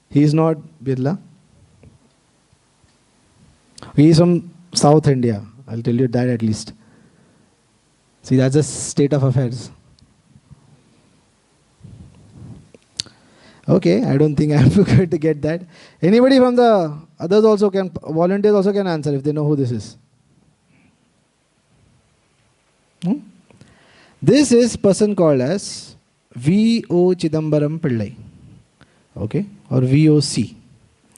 [SPEAKER 1] He is not Birla. He is from South India. I'll tell you that at least. See, that's a state of affairs. Okay, I don't think I'm going to get that. Anybody from the others also can, volunteers also can answer if they know who this is. This is person called as V.O. Chidambaram Pillai. Okay, or VOC.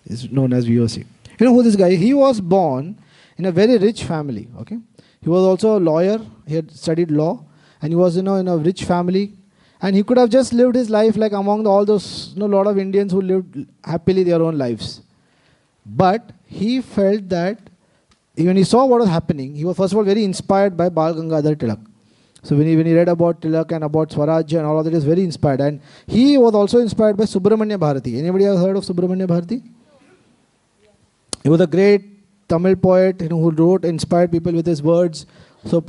[SPEAKER 1] Is known as VOC. You know who this guy is? He was born in a very rich family. Okay, he was also a lawyer. He had studied law, and he was in a rich family. And he could have just lived his life like among all those lot of Indians who lived happily their own lives. But he felt that when he saw what was happening, he was first of all very inspired by Bal Gangadhar Tilak. So when he read about Tilak and about Swaraj and all of that, he was very inspired. And he was also inspired by Subramanya Bharati. Anybody have heard of Subramanya Bharati? He was a great Tamil poet who wrote, inspired people with his words. So,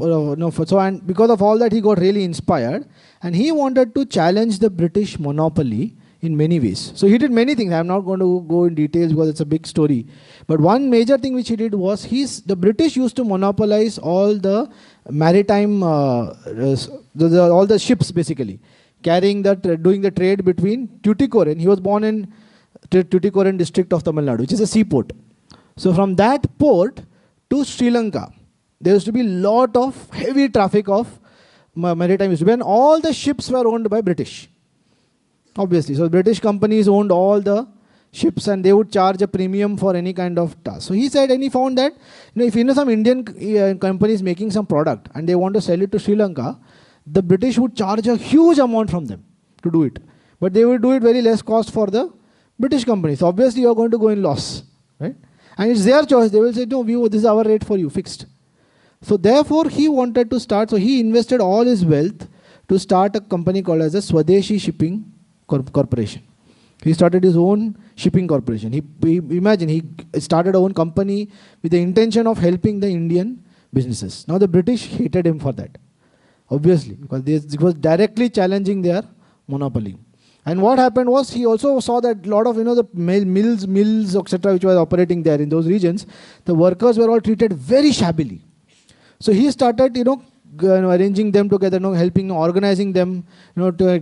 [SPEAKER 1] and because of all that, he got really inspired. And he wanted to challenge the British monopoly in many ways. So he did many things. I'm not going to go in details because it's a big story. But one major thing which he did was, the British used to monopolize all the maritime, all the ships basically, doing the trade between Tuticorin. He was born in Tuticorin district of Tamil Nadu, which is a seaport. So from that port to Sri Lanka, there used to be a lot of heavy traffic of maritime. And all the ships were owned by British. Obviously. So British companies owned all the ships, and they would charge a premium for any kind of task. So he said, and he found that, if some Indian companies making some product and they want to sell it to Sri Lanka, the British would charge a huge amount from them to do it. But they would do it very less cost for the British companies. So obviously you are going to go in loss, right? And it's their choice. They will say, no, this is our rate for you, fixed. So therefore he wanted to start, so he invested all his wealth to start a company called as a Swadeshi Shipping Corporation. He started his own shipping corporation. Imagine, he started his own company with the intention of helping the Indian businesses. Now the British hated him for that, obviously, because it was directly challenging their monopoly. And what happened was, he also saw that a lot of, the mills, etc., which were operating there in those regions, the workers were all treated very shabbily. So he started, arranging them together, helping, organizing them,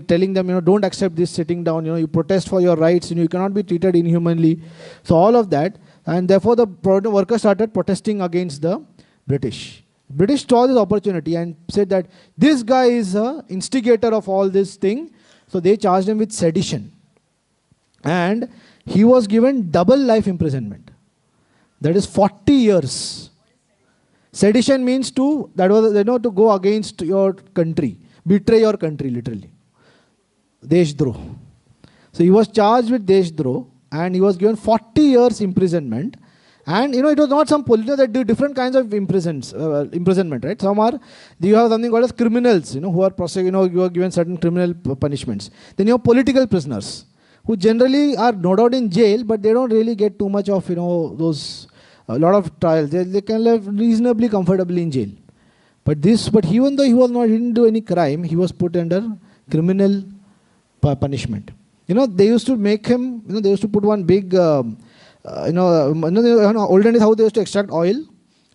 [SPEAKER 1] telling them, don't accept this sitting down, you protest for your rights, you cannot be treated inhumanly. So all of that, and therefore the workers started protesting against the British. British saw this opportunity and said that this guy is the instigator of all this thing. So they charged him with sedition. And he was given double life imprisonment. That is 40 years. Sedition means to go against your country, betray your country, literally. Deshdroh. So he was charged with Deshdroh, and he was given 40 years imprisonment. And it was not some that do different kinds of imprisonment, right? Some are, you have something called as criminals, who are you are given certain criminal punishments. Then you have political prisoners, who generally are no doubt in jail, but they don't really get too much of those. A lot of trials, they can live reasonably comfortably in jail. But even though he didn't do any crime, he was put under criminal punishment. They used to make him, they used to put one big, olden days how they used to extract oil.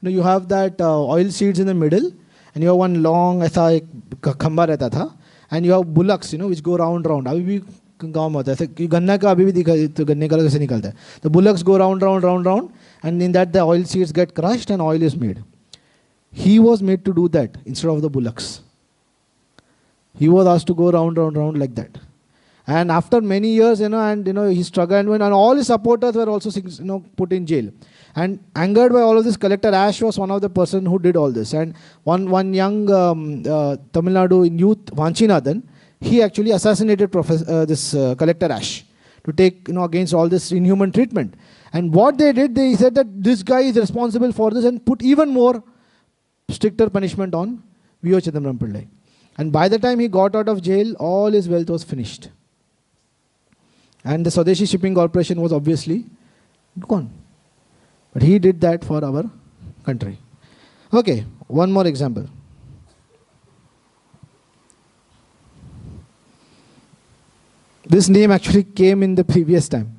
[SPEAKER 1] You have that oil seeds in the middle, and you have one long, aisa ek khamba rehta tha, and you have bullocks, which go round. Abhi bhi गाँव में होता है, गन्ना का अभी भी दिखा, तो गन्ने का कैसे निकलता है. The bullocks go round, and in that the oil seeds get crushed and oil is made. He was made to do that instead of the bullocks. He was asked to go round like that. And after many years, he struggled, and all his supporters were also, put in jail. And angered by all of this, Collector Ash was one of the person who did all this. And one young Tamil Nadu youth, Vanchinathan, he actually assassinated Collector Ash to take against all this inhuman treatment. And what they did, they said that this guy is responsible for this, and put even more stricter punishment on V.O. Chidambaram Pillai. And by the time he got out of jail, all his wealth was finished. And the Swadeshi Shipping Corporation was obviously gone. But he did that for our country. Okay, one more example. This name actually came in the previous time.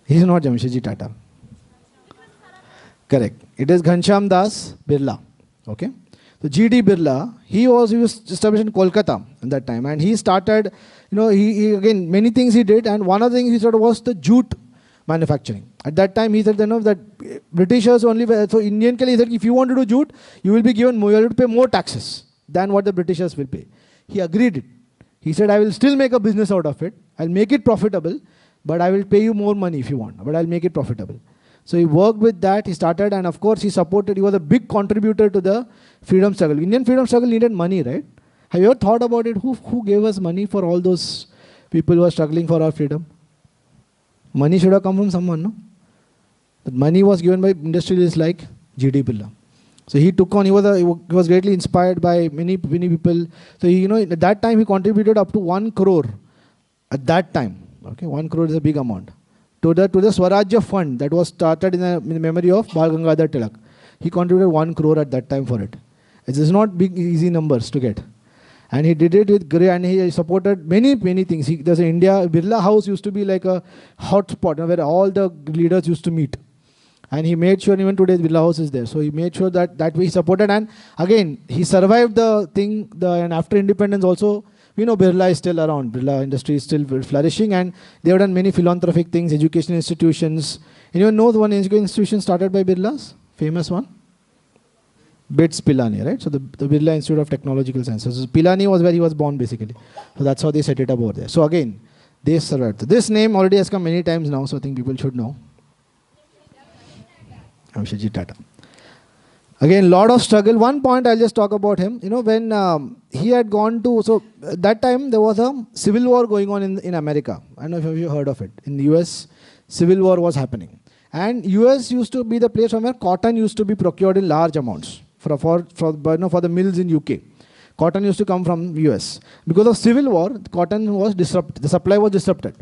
[SPEAKER 1] He is not Jamshedji Tata. Correct. It is Ghanshyam Das Birla. Okay. So G.D. Birla, he was established in Kolkata at that time, and he started, he again, many things he did, and one of the things he started was the jute manufacturing. At that time, he said that Britishers only, so Indian he said, if you want to do jute, you will be given more, you have to pay more taxes than what the Britishers will pay. He agreed it. He said, I will still make a business out of it. I'll make it profitable, but I will pay you more money if you want, but I'll make it profitable. So he worked with that, he started, and of course he was a big contributor to the freedom struggle. Indian freedom struggle needed money, right? Have you ever thought about it? Who gave us money for all those people who are struggling for our freedom? Money should have come from someone, no? But money was given by industrialists like G.D. Birla. So he took on, he was greatly inspired by many people. So at that time he contributed up to 1 crore. At that time, okay, 1 crore is a big amount. To the Swarajya fund that was started in the memory of Bal Gangadhar Tilak. He contributed 1 crore at that time for it. It is not big, easy numbers to get. And he did it with great, and he supported many things. There's an Birla House used to be like a hot spot where all the leaders used to meet. And he made sure, even today Birla House is there. So he made sure that way he supported. And again, he survived the thing, and after independence also, Birla is still around. Birla industry is still flourishing, and they have done many philanthropic things, education institutions. Anyone know the one education institution started by Birla's? Famous one? BITS Pilani, right? So the Birla Institute of Technological Sciences. So Pilani was where he was born basically. So that's how they set it up over there. So again, They survived. This name already has come many times now, so I think people should know. Amshiji Tata. Again, lot of struggle. One point I'll just talk about him. You know, when he had gone to, so at that time there was a civil war going on in America. I don't know if you heard of it. In the US, civil war was happening. And US used to be the place from where cotton used to be procured in large amounts for the mills in UK. Cotton used to come from US. Because of civil war, cotton was disrupted. The supply was disrupted.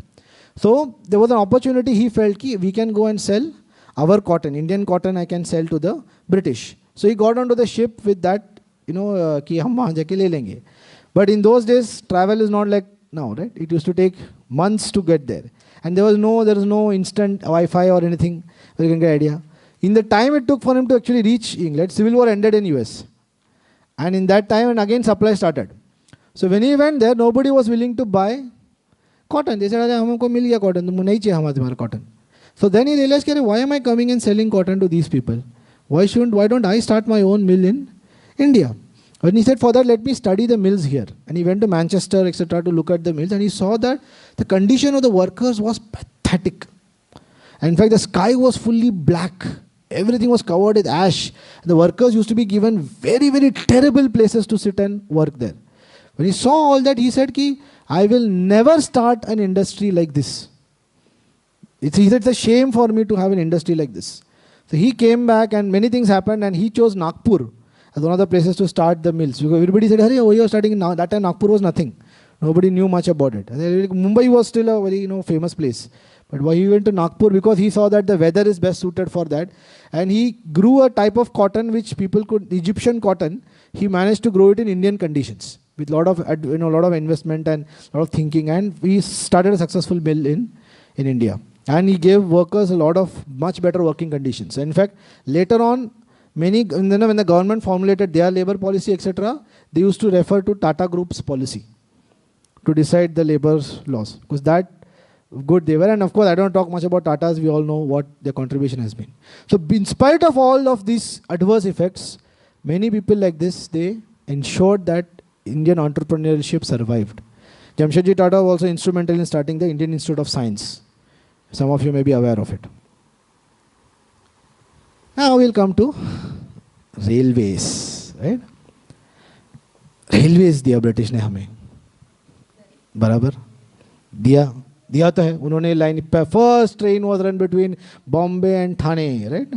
[SPEAKER 1] So there was an opportunity. He felt that we can go and sell our cotton, Indian cotton I can sell to the British. So he got onto the ship with that, कि हम वहाँ जाके ले लेंगे. But in those days, travel is not like now, right? It used to take months to get there. And there was no instant Wi-Fi or anything. You can get idea. In the time it took for him to actually reach England, civil war ended in US. And in that time, and again supply started. So when he went there, nobody was willing to buy cotton. They said, हमको मिल गया cotton, तुमको नहीं चाहिए हमारा cotton. So then he realized, why am I coming and selling cotton to these people? Why don't I start my own mill in India? And he said, for that, let me study the mills here. And he went to Manchester, etc., to look at the mills. And he saw that the condition of the workers was pathetic. And in fact, the sky was fully black. Everything was covered with ash. The workers used to be given very, very terrible places to sit and work there. When he saw all that, he said, I will never start an industry like this. He said, it's a shame for me to have an industry like this. So he came back and many things happened and he chose Nagpur as one of the places to start the mills. Because everybody said, oh, you're starting now. That time Nagpur was nothing. Nobody knew much about it. Mumbai was still a very famous place. But why he went to Nagpur? Because he saw that the weather is best suited for that. And he grew a type of cotton which people could, Egyptian cotton, he managed to grow it in Indian conditions with lot of investment and lot of thinking. And we started a successful mill in India. And he gave workers a lot of much better working conditions. In fact, later on, when the government formulated their labor policy, etc., they used to refer to Tata Group's policy to decide the labor laws. Because that good they were. And of course, I don't talk much about Tatas. We all know what their contribution has been. So in spite of all of these adverse effects, many people like this, they ensured that Indian entrepreneurship survived. Jamshedji Tata was also instrumental in starting the Indian Institute of Science. Some of you may be aware of it. Now we'll come to railways, right? Railways दिया British ने हमें, बराबर दिया तो है उन्होंने line पे first train was run between Bombay and Thane, right?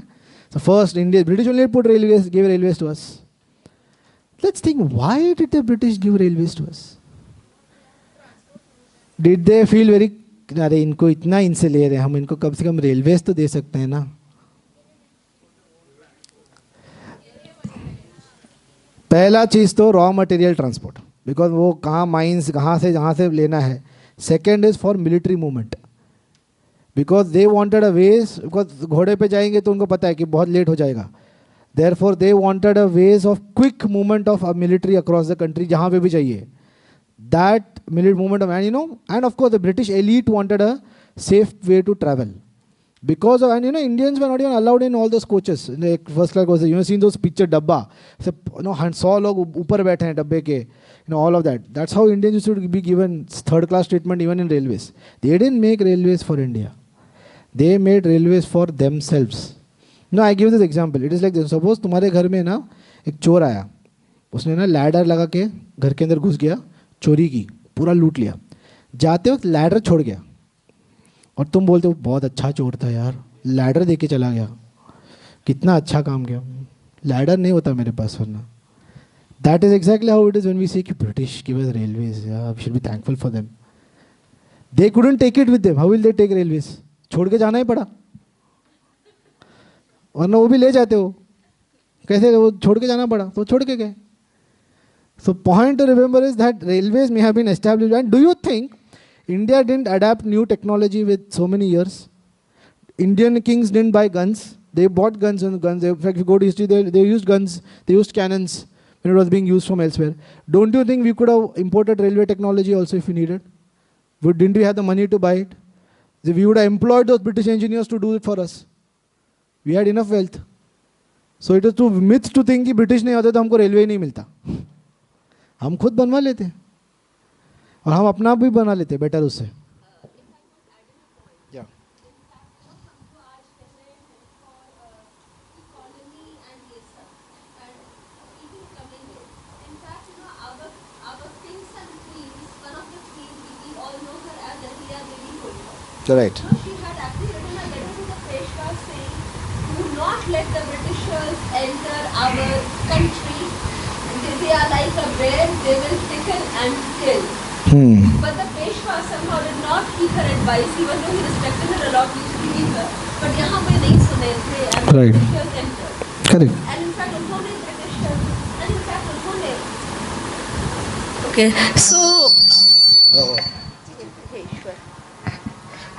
[SPEAKER 1] So first India, British only gave railways to us. Let's think, why did the British give railways to us? Did they feel very, अरे इनको इतना इनसे ले रहे हैं, हम इनको कम से कम रेलवेज तो दे सकते हैं ना? पहला चीज तो रॉ मटेरियल ट्रांसपोर्ट, बिकॉज वो कहाँ माइंस कहाँ से जहाँ से लेना है. Second is for military movement, because they wanted a ways, because घोड़े पे जाएंगे तो उनको पता है कि बहुत लेट हो जाएगा. Therefore they wanted a ways of quick movement of military across the country, जहाँ पे भी चाहिए. That military movement of, and of course the British elite wanted a safe way to travel. Because of, Indians were not even allowed in all those coaches. Like first class coaches, seen those picture dabba. So, 100 log upar baithe hain dabbe ke, all of that. That's how Indians used to be given third class treatment even in railways. They didn't make railways for India. They made railways for themselves. Now I give this example. It is like this. Suppose तुम्हारे घर में ना एक चोर आया, उसने ना ladder लगा के घर के अंदर घुस गया, चोरी की, पूरा लूट लिया. जाते वक्त लैडर छोड़ गया और तुम बोलते हो बहुत अच्छा चोर था यार, लैडर दे के चला गया, कितना अच्छा काम किया. लैडर नहीं होता मेरे पास वरना. That is exactly how it is when we say कि British give us railways. Yeah, we should be thankful for them. They couldn't take it with them. How will they take railways? छोड़ के जाना ही पड़ा, वरना वो भी ले जाते हो. कैसे वो छोड़ के जाना पड़ा, तो छोड़ के गए. So point to remember is that railways may have been established. And do you think India didn't adapt new technology with so many years? Indian kings didn't buy guns. They bought guns and guns. In fact, if you go to history, they used guns, they used cannons when it was being used from elsewhere. Don't you think we could have imported railway technology also if we needed? Didn't we have the money to buy it? We would have employed those British engineers to do it for us. We had enough wealth. So it is too myth to think कि British नहीं होते तो हमको railway नहीं मिलता. हम खुद बनवा लेते और हम अपना भी बना लेते बेटर उससे. Right.
[SPEAKER 2] No, she had actually written a letter to the Peshwa saying, "Do not let the Britishers enter our country. They are like a bear; they will tickle and kill." But the Peshwa somehow did not heed her advice, even though he respected her a lot, used to believe her. But यहाँ पे नहीं सुने थे, and the
[SPEAKER 1] Right.
[SPEAKER 2] Britishers entered.
[SPEAKER 1] Correct.
[SPEAKER 2] And in fact, उन्होंने Britishers, and in fact, उन्होंने. Okay, so.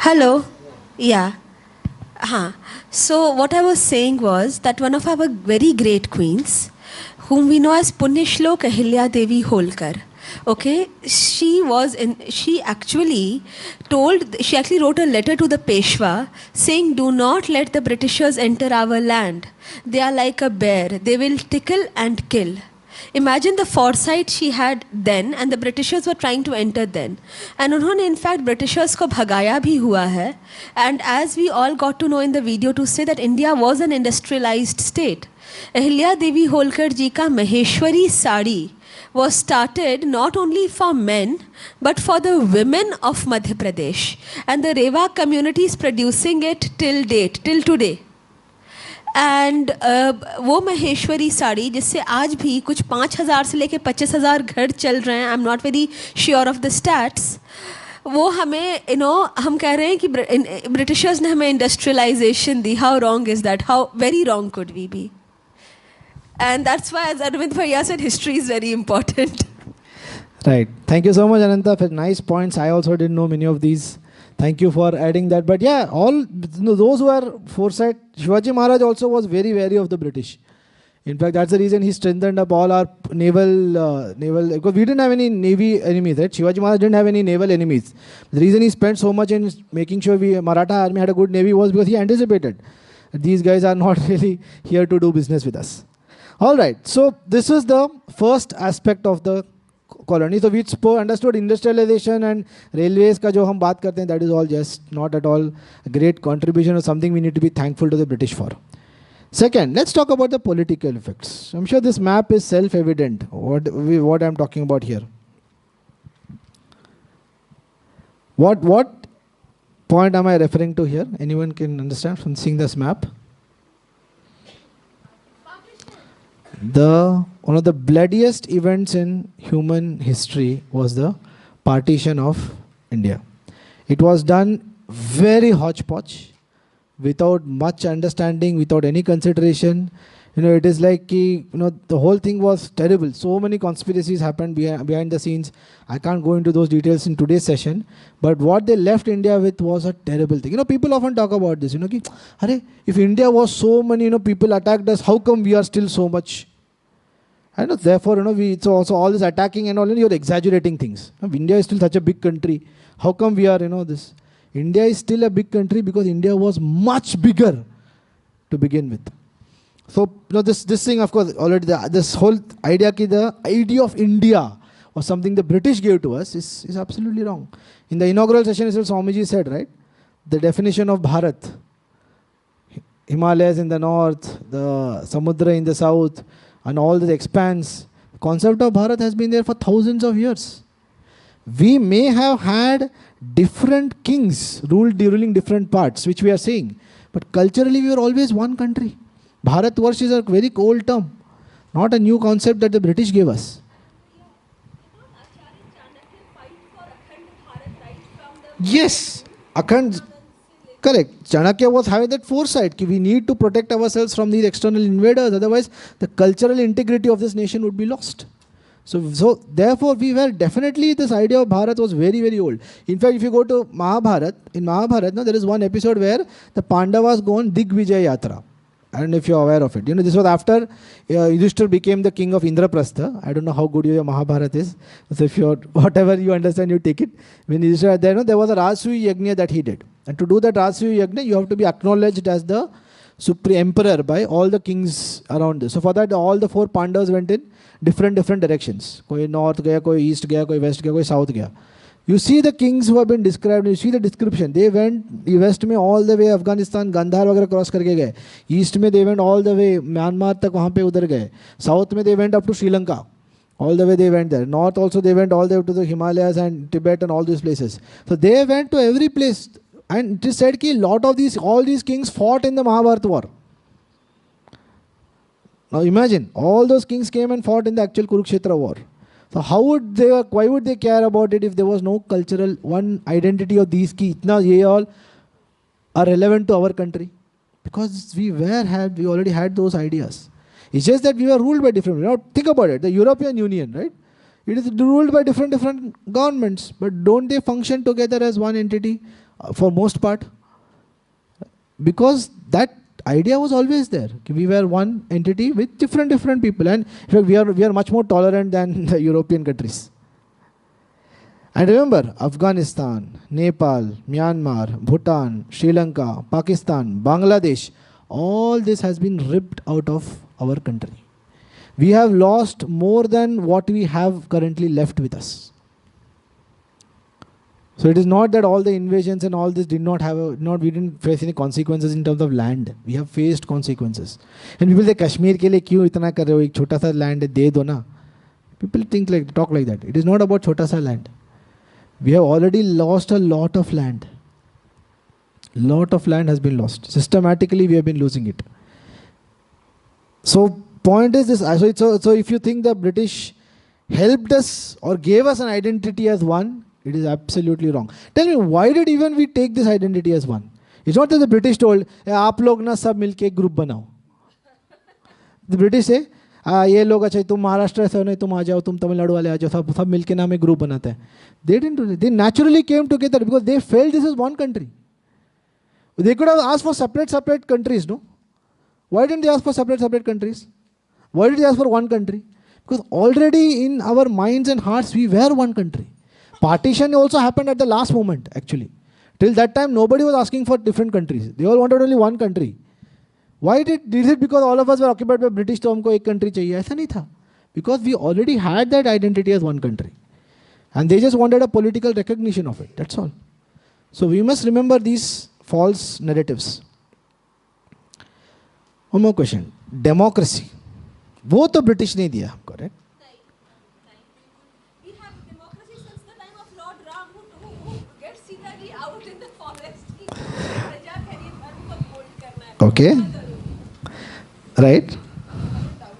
[SPEAKER 2] Hello. Yeah. So what I was saying was that one of our very great queens, whom we know as Punyashlok Ahilya Devi Holkar, okay, she actually wrote a letter to the Peshwa saying, "Do not let the Britishers enter our land. They are like a bear. They will tickle and kill." Imagine the foresight she had then, and the Britishers were trying to enter then. And उन्होंने in fact Britishers को भगाया भी हुआ है. And as we all got to know in the video to say that India was an industrialized state. Ahilya Devi Holkar ji ka Maheshwari sari was started not only for men but for the women of Madhya Pradesh. And the Rewa community is producing it till date, till today. And वो महेश्वरी साड़ी जिससे आज भी कुछ 5,000 से लेके 25,000 घर चल रहे हैं, I am not very sure of the stats, वो हमें हम कह रहे हैं कि ब्रिटिशर्स ने हमें इंडस्ट्रियलाइजेशन दी. How wrong is that? How very wrong could we be? And that's why, as Arvind bhaiya said, history is very important.
[SPEAKER 1] Right. Thank you so much, Ananta, for nice points. I also didn't know many of these. Thank you for adding that. But yeah, all those who are foresight, Shivaji Maharaj also was very wary of the British. In fact, that's the reason he strengthened up all our naval, because we didn't have any navy enemies, right? Shivaji Maharaj didn't have any naval enemies. The reason he spent so much in making sure Maratha army had a good navy was because he anticipated that these guys are not really here to do business with us. All right. So this is the first aspect of the colony. So we understood industrialization and railways का जो हम बात करते हैं, that is all just not at all a great contribution or something we need to be thankful to the British for. Second, let's talk about the political effects. I'm sure this map is self-evident, what I'm talking about here. What point am I referring to here? Anyone can understand from seeing this map? One of the bloodiest events in human history was the partition of India. It was done very hodgepodge, without much understanding, without any consideration. It is like, the whole thing was terrible. So many conspiracies happened behind the scenes. I can't go into those details in today's session. But what they left India with was a terrible thing. People often talk about this. If India was so many, people attacked us, how come we are still so much? And therefore, it's also all this attacking and all, you're exaggerating things. India is still such a big country. How come we are, this? India is still a big country because India was much bigger to begin with. So, this thing, of course, already, this whole idea, the idea of India was something the British gave to us is absolutely wrong. In the inaugural session, Swamiji said, right, the definition of Bharat, Himalayas in the north, the Samudra in the south, and all this expanse, the concept of Bharat has been there for thousands of years. We may have had different kings ruling different parts, which we are seeing, but culturally we were always one country. Bharat Varsh is a very old term, not a new concept that the British gave us. Yes, Akhand, correct. Chanakya was having that foresight. We need to protect ourselves from these external invaders, otherwise the cultural integrity of this nation would be lost. So therefore we were definitely, this idea of Bharat was very, very old. In fact, if you go to Mahabharat, in Mahabharat, there is one episode where the Pandavas go on Digvijay Yatra. I don't know if you're aware of it. This was after Yudhishthira became the king of Indraprastha. I don't know how good your Mahabharata is. So if you're, whatever you understand, you take it. When Yudhishthira there was a Rajasuya Yajna that he did. And to do that Rajasuya Yajna, you have to be acknowledged as the supreme emperor by all the kings around this. So for that, all the 4 Pandavas went in different directions. Koi north gaya, koi east gaya, koi west gaya, koi south gaya. You see the kings who have been described, you see the description. They went west में all the way Afghanistan, Gandhar वगैरह cross करके गए. East में they went all the way Myanmar तक वहाँ पे उधर गए. South में they went up to Sri Lanka. All the way they went there. North also they went all the way to the Himalayas and Tibet and all these places. So they went to every place. And it is said that all these kings fought in the Mahabharata war. Now imagine, all those kings came and fought in the actual Kurukshetra war. So why would they care about it if there was no cultural one identity of these ki itna ye all are relevant to our country? Because we already had those ideas. It's just that we were ruled by different. Now think about it, the European Union, right? It is ruled by different governments, but don't they function together as one entity for most part? Because that idea was always there. We were one entity with different people, and in fact we are much more tolerant than the European countries. And remember, Afghanistan, Nepal, Myanmar, Bhutan, Sri Lanka, Pakistan, Bangladesh, all this has been ripped out of our country. We have lost more than what we have currently left with us. So it is not that all the invasions and all this we didn't face any consequences in terms of land. We have faced consequences. And people say, Kashmir ke liye kyun itna kar rahe ho? Ek chota sa land hai, de do na. People talk like that. It is not about chota sa land. We have already lost a lot of land. Lot of land has been lost. Systematically we have been losing it. So point is this. So if you think the British helped us or gave us an identity as one, it is absolutely wrong. Tell me, why did even we take this identity as one? It's not that the British told, aap log na sab milke ek group banao. The British say, ये लोग अच्छा तुम महाराष्ट्र से हो नहीं तुम आ जाओ तुम तमिलनाडु वाले आ जाओ सब मिलके नाम एक ग्रुप बनाते हैं. They didn't do it. They naturally came together because they felt this is one country. They could have asked for separate countries, no? Why didn't they ask for separate countries? Why did they ask for one country? Because already in our minds and hearts we were one country. Partition also happened at the last moment, actually. Till that time, nobody was asking for different countries. They all wanted only one country. Why did it? Because all of us were occupied by British, so humko ek country chahiye. Aisa nahi tha. Because we already had that identity as one country. And they just wanted a political recognition of it. That's all. So we must remember these false narratives. One more question. Democracy. वो तो British ने दिया हमको, right? Okay. Right.
[SPEAKER 5] Doubt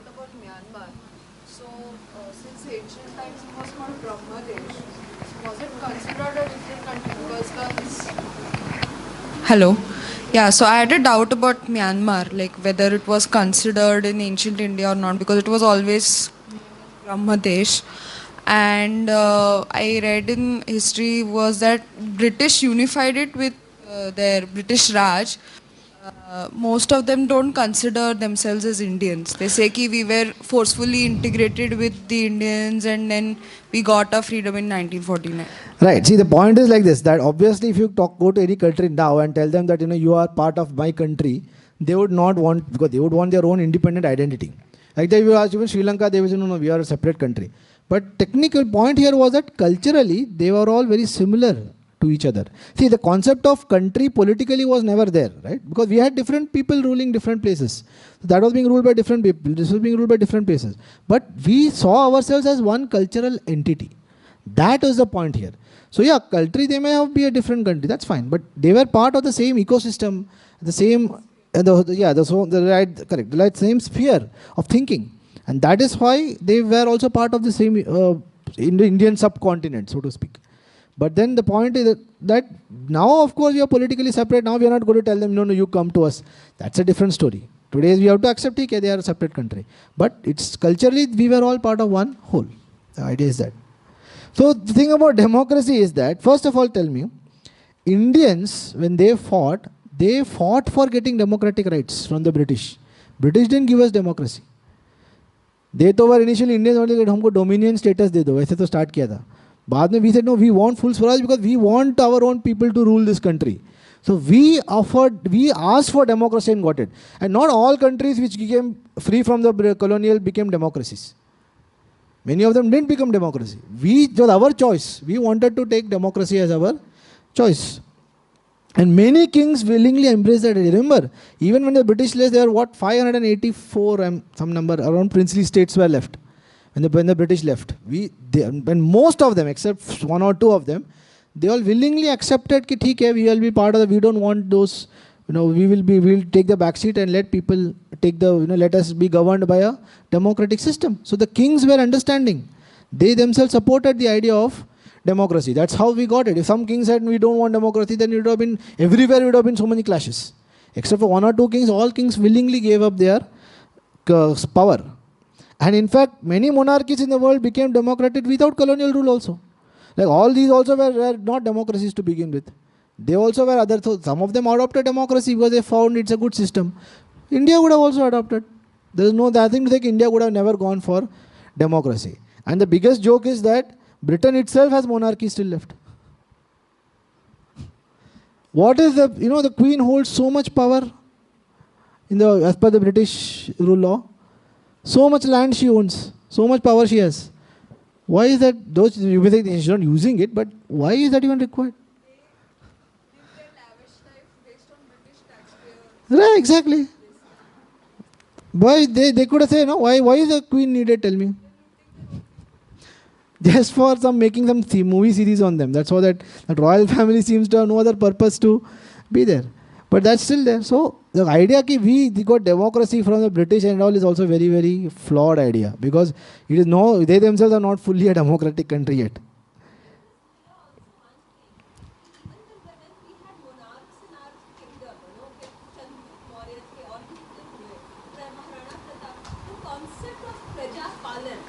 [SPEAKER 5] about Myanmar. So, since ancient times it was called Brahmadesh, was it considered a different country? Because hello. Yeah, so I had a doubt about Myanmar, like whether it was considered in ancient India or not, because it was always Brahmadesh. And I read in history was that British unified it with their British Raj. Most of them don't consider themselves as Indians. They say that we were forcefully integrated with the Indians and then we got our freedom in 1949.
[SPEAKER 1] Right. See, the point is like this, that obviously if you go to any country now and tell them that you are part of my country, they would not want, because they would want their own independent identity. Like that, if you ask even Sri Lanka, they will say, no, we are a separate country. But technical point here was that culturally, they were all very similar to each other. See, the concept of country politically was never there, right? Because we had different people ruling different places. So that was being ruled by different people. This was being ruled by different places. But we saw ourselves as one cultural entity. That was the point here. So yeah, country, they may have be a different country. That's fine. But they were part of the same ecosystem, the same, the right same sphere of thinking. And that is why they were also part of the same Indian subcontinent, so to speak. But then the point is that now, of course, we are politically separate. Now we are not going to tell them, no, you come to us. That's a different story. Today we have to accept that they are a separate country. But it's culturally, we were all part of one whole. The idea is that. So the thing about democracy is that, first of all, tell me, Indians, when they fought for getting democratic rights from the British. British didn't give us democracy. They तो were initially Indians only that हमको dominion status दे दो, वैसे तो start किया था. बाद में we said no, we want full Swaraj because we want our own people to rule this country. So we asked for democracy and got it. And not all countries which became free from the colonial became democracies. Many of them didn't become democracy. It was our choice. We wanted to take democracy as our choice. And many kings willingly embraced that. Remember, even when the British left, there were 584, some number, around princely states were left. When the British left. And most of them, except one or two of them, they all willingly accepted कि ठीक है, we will be part of the, we don't want those, we will take the back seat and let people take the, let us be governed by a democratic system. So the kings were understanding. They themselves supported the idea of democracy. That's how we got it. If some king said we don't want democracy, then it would have been, everywhere would have been so many clashes. Except for one or two kings, all kings willingly gave up their power. And in fact, many monarchies in the world became democratic without colonial rule also. Like all these also were not democracies to begin with. They also were other, so some of them adopted democracy because they found it's a good system. India would have also adopted. There is nothing to think India would have never gone for democracy. And the biggest joke is that Britain itself has monarchy still left. What is the, the Queen holds so much power as per the British rule law. So much land she owns, so much power she has. Why is that? Those, you may think she's not using it, but why is that even required?
[SPEAKER 5] They live their lavish life based on British taxpayers.
[SPEAKER 1] Right, exactly. Why they could have said, no, why is the Queen needed, tell me? Just for making some movie series on them. That's how that royal family seems to have no other purpose to be there. But that's still there. So the idea that we got democracy from the British and all is also very, very flawed idea. Because they themselves are not fully a democratic country yet.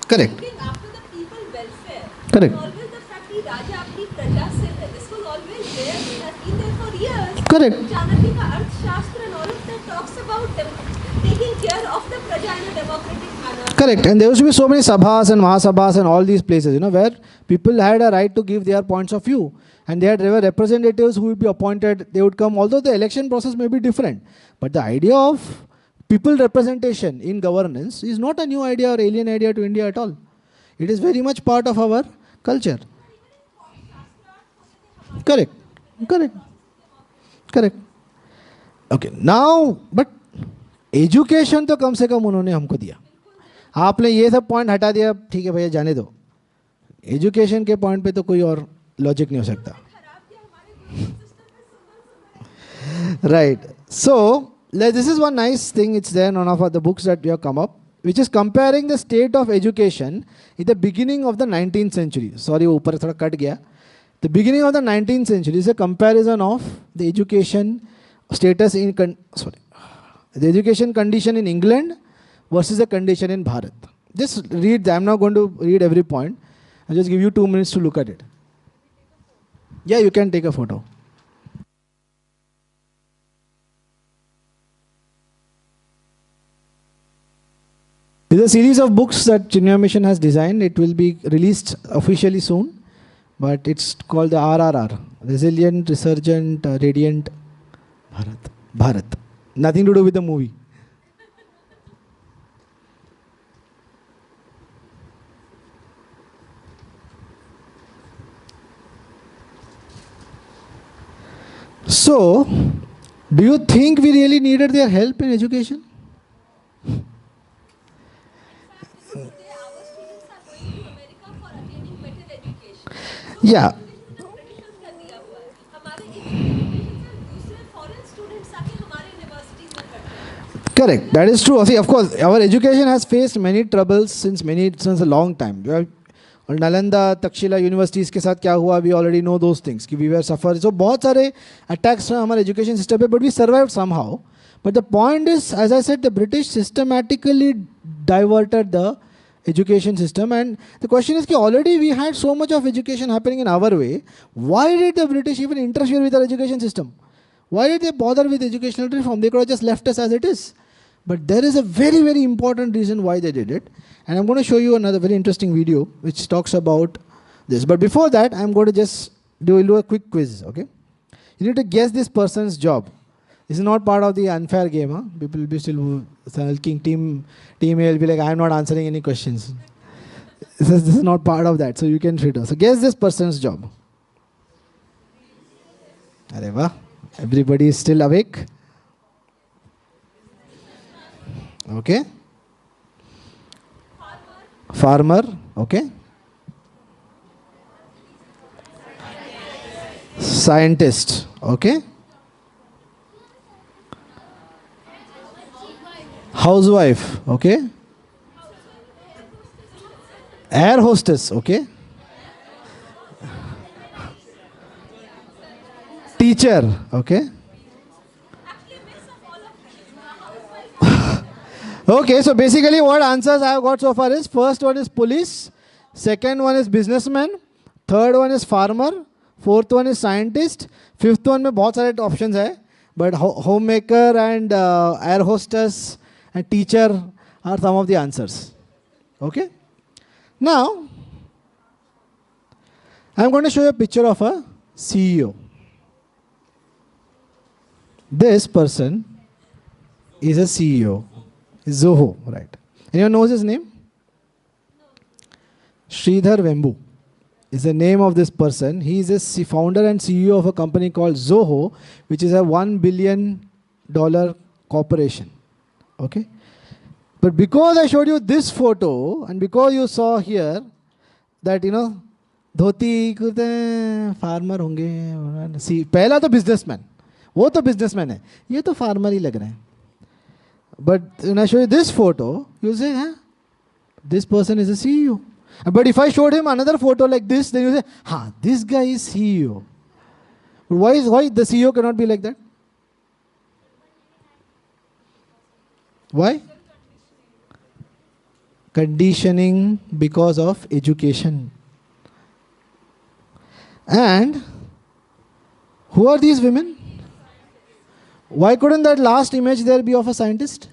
[SPEAKER 1] Correct.
[SPEAKER 2] Looking after the people welfare.
[SPEAKER 1] Correct.
[SPEAKER 2] And always the fact that Raja apni praja se hai. This was always there. It has been there for years.
[SPEAKER 1] Correct.
[SPEAKER 2] Chanakya ka Arthashastra and all of that talks about taking care of the praja in a democratic manner.
[SPEAKER 1] Correct. And there used to be so many sabhas and mahasabhas and all these places, where people had a right to give their points of view. And there were representatives who would be appointed. They would come, although the election process may be different. But the idea of people representation in governance is not a new idea or alien idea to India at all. It is very much part of our culture. Correct. Correct. Correct. Okay. Now, but education तो कम से कम उन्होंने हमको दिया. आपने ये सब point हटा दिया, ठीक है भैया जाने दो. एजुकेशन के पॉइंट पे तो कोई और लॉजिक नहीं हो सकता. Right. So this is one nice thing. It's there in one of the books that we have come up, which is comparing the state of education in the beginning of the 19th century. Sorry, ऊपर थोड़ा cut गया. The beginning of the 19th century is a comparison of the education status in the education condition in England versus the condition in Bharat. Just read. I'm not going to read every point. I'll just give you 2 minutes to look at it. Yeah, you can take a photo. This is a series of books that Chinmaya Mission has designed. It will be released officially soon, but it's called the RRR, Resilient, Resurgent, Radiant Bharat. Nothing to do with the movie. So, do you think we really needed their help in education? Yeah. Correct. That is true. See, of course, our education has faced many troubles since a long time. और Nalanda Takshashila universities के साथ क्या हुआ, we already know those things कि we were suffer. So बहुत सारे attacks हमारे education system पे, but we survived somehow. But the point is, as I said, the British systematically diverted the education system, and the question is कि already we had so much of education happening in our way. Why did the British even interfere with our education system? Why did they bother with educational reform? They could have just left us as it is. But there is a very, very important reason why they did it, and I'm going to show you another very interesting video which talks about this. But before that, I'm going to just do a quick quiz. Okay, you need to guess this person's job. This is not part of the unfair game. Huh? People will be still sulking. Team A will be like, I am not answering any questions. This is not part of that. So you can read. So guess this person's job. Areva, everybody is still awake. Okay. Farmer. Okay. scientist, okay? Housewife, okay? Air hostess, okay? Teacher, okay? Okay, so basically what answers I have got so far is, first one is police, second one is businessman, third one is farmer, fourth one is scientist, fifth one में बहुत सारे options है, but homemaker and air hostess and teacher are some of the answers. Okay? Now, I am going to show you a picture of a CEO. This person is a CEO. Zoho, right? Anyone knows his name? Sridhar Vembu is the name of this person. He is a founder and CEO of a company called Zoho, which is a $1 billion corporation. Okay? But because I showed you this photo, and because you saw here that, you know, धोती कुर्ते farmer होंगे, see, पहला तो businessman, वो तो businessman है, ये तो farmer ही लग रहा है. But when I show you this photo, you say, huh? This person is a CEO. But if I showed him another photo like this, then you say, this guy is CEO. Why the CEO cannot be like that? Why? Conditioning because of education. And who are these women? Why couldn't that last image there be of a scientist?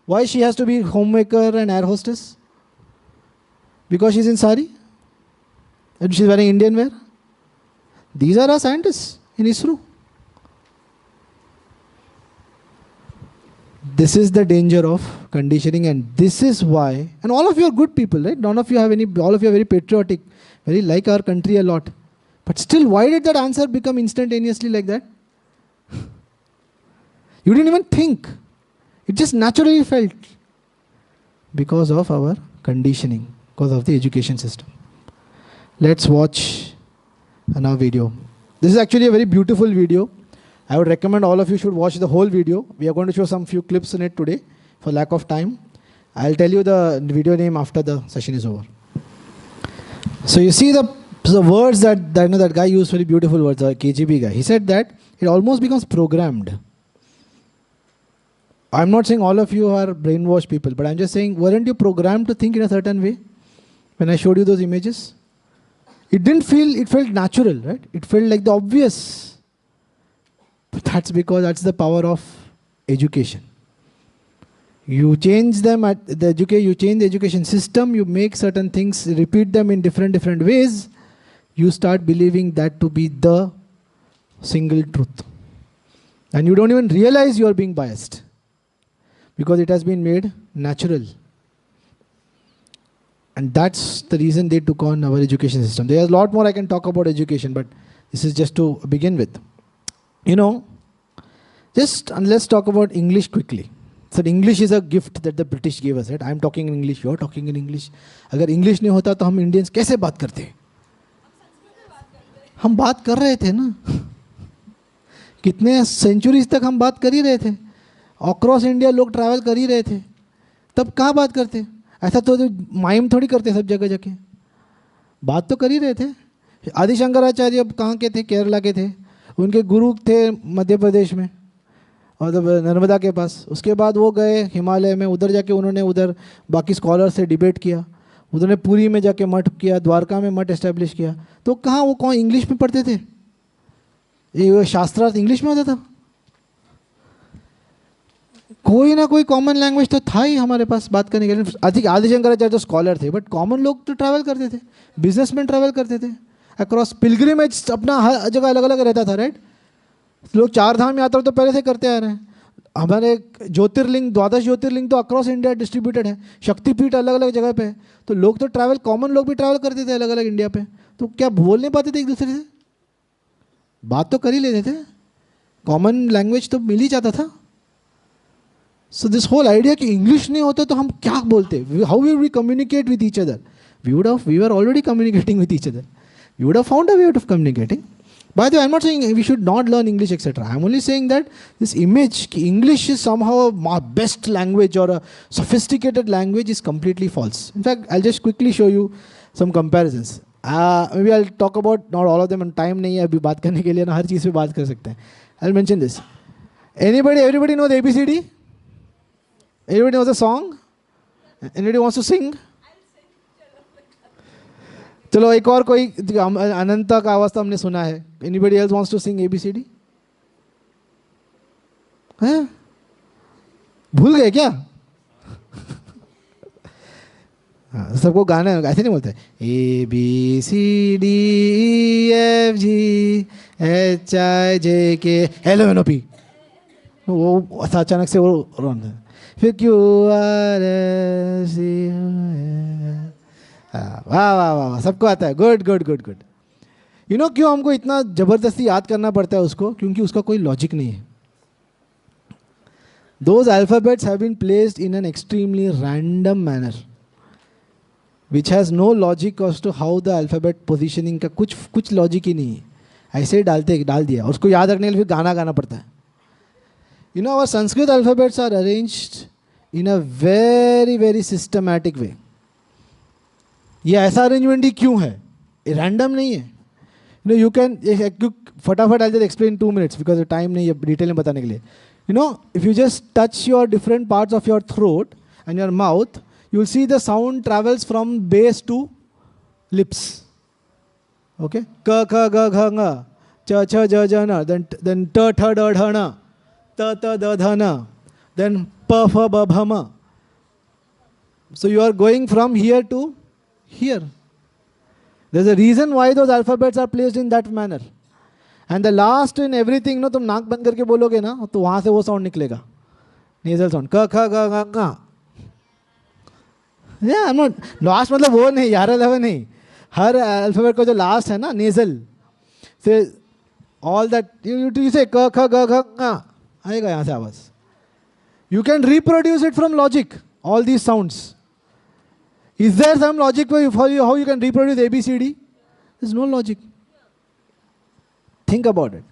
[SPEAKER 1] Why she has to be homemaker and air hostess? Because she's in sari? And she's wearing Indian wear? These are our scientists in ISRO. This is the danger of conditioning, and this is why, and all of you are good people, right? None of you have any, all of you are very patriotic, very like our country a lot. But still, why did that answer become instantaneously like that? You didn't even think. It just naturally felt. Because of our conditioning, because of the education system. Let's watch another video. This is actually a very beautiful video. I would recommend all of you should watch the whole video. We are going to show some few clips in it today for lack of time. I'll tell you the video name after the session is over. So you see the words that guy used, very beautiful words, the KGB guy. He said that it almost becomes programmed. I'm not saying all of you are brainwashed people, but I'm just saying, weren't you programmed to think in a certain way when I showed you those images? It didn't feel, it felt natural, right? It felt like the obvious. But that's because that's the power of education. You change them at the you change the education system, you make certain things, repeat them in different ways, you start believing that to be the single truth. And you don't even realize you are being biased. Because it has been made natural. And that's the reason they took on our education system. There's a lot more I can talk about education, but this is just to begin with. You know, let's talk about English quickly. So English is a gift that the British gave us, right? I'm talking in English, you're talking in English. अगर English नहीं होता तो हम Indians कैसे बात करते? हम बात कर रहे थे ना? कितने centuries तक हम बात कर ही रहे थे? अक्रॉस इंडिया लोग ट्रैवल कर ही रहे थे, तब कहाँ बात करते? ऐसा तो माइम थोड़ी करते सब जगह जाके, बात तो कर ही रहे थे. आदि शंकराचार्य कहाँ के थे? केरला के थे. उनके गुरु थे मध्य प्रदेश में और नर्मदा के पास. उसके बाद वो गए हिमालय में, उधर जाके उन्होंने उधर बाकी स्कॉलर से डिबेट किया. उन्होंने पुरी में जाके मठ किया, द्वारका में मठ एस्टेब्लिश किया. तो कहाँ वो कौन इंग्लिश में पढ़ते थे? ये शास्त्रार्थ इंग्लिश में होता था. कोई ना कोई कॉमन लैंग्वेज तो था ही हमारे पास बात करने के लिए. अधिक आदि शंकराचार्य तो स्कॉलर थे, बट कॉमन लोग तो ट्रैवल करते थे, बिजनेसमैन ट्रैवल करते थे अक्रॉस. पिलग्रिमेज अपना हर जगह अलग अलग रहता था, राइट? लोग 4 धाम यात्रा तो पहले से करते आ रहे हैं. हमारे ज्योतिर्लिंग, 12 ज्योतिर्लिंग तो अक्रॉस इंडिया डिस्ट्रीब्यूटेड है. शक्तिपीठ अलग अलग जगह पे है. तो लोग तो ट्रैवल, कॉमन लोग भी ट्रैवल करते थे अलग अलग इंडिया पे. तो क्या बोल नहीं पाते थे एक दूसरे से? बात तो कर ही लेते थे, कॉमन लैंग्वेज तो मिल ही जाता था. So this whole idea कि English नहीं होता तो हम क्या बोलते? How will we communicate with each other? We were already communicating with each other. We would have found a way of communicating. By the way, I'm not saying we should not learn English, etc. I'm only saying that this image, English is somehow a best language or a sophisticated language is completely false. In fact, I'll just quickly show you some comparisons. Maybe I'll talk about not all of them, and time नहीं है अभी बात करने के लिए ना हर चीज़ पे बात कर सकते हैं. I'll mention this. Everybody knows the ABCD? Everybody knows the song? Anybody wants to sing? चलो एक और कोई अनंत का आवाज तो हमने सुना है. Anybody else wants to sing ABCD? हैं? भूल गए क्या? हाँ, सबको गाना ऐसे नहीं बोलते ABCDEFGHIJK LMNOP. वो अचानक से वो रौन है. फिर QRS. वाह वाह वाह, सबको आता है. Good good good good. You know क्यों हमको इतना जबरदस्ती याद करना पड़ता है उसको? क्योंकि उसका कोई लॉजिक नहीं है. Those alphabets have been placed in an extremely random manner, which has no logic as to how the alphabet positioning का कुछ लॉजिक ही नहीं है. ऐसे ही डाल दिया. और उसको याद रखने के लिए फिर गाना पड़ता है. You know, our Sanskrit alphabets are arranged in a very very systematic way. ये ऐसा अरेंजमेंट ही क्यों है? रैंडम नहीं है. You know, you can फटाफट I'll just explain 2 minutes because the time नहीं है डिटेल में बताने के लिए. You know, if you just touch your different parts of your throat and your mouth, you will see the sound travels from base to lips. Okay? Ka, ka, ga, gha, nga. Cha, cha, ja, ja, na. Then ta, tha, da, dha, na. Ta, ta, da, dha, na. Then pa, fa, ba, bha, ma. So you are going from here to here. There's a reason why those alphabets are placed in that manner. And the last in everything, no, तुम नाक बंद करके बोलोगे ना तो वहाँ से वो साउंड निकलेगा. Nasal sound. क, ख, ग, घ, ङ. Yeah, I'm not. Last मतलब वो नहीं, 11 नहीं. हर अल्फाबेट का जो लास्ट है ना nasal. से all that you say क, ख, ग, घ, ङ. आएगा यहाँ से आवाज. You can reproduce it from logic. All these sounds. Is there some logic for you how you can reproduce ABCD? There's no logic. Think about it.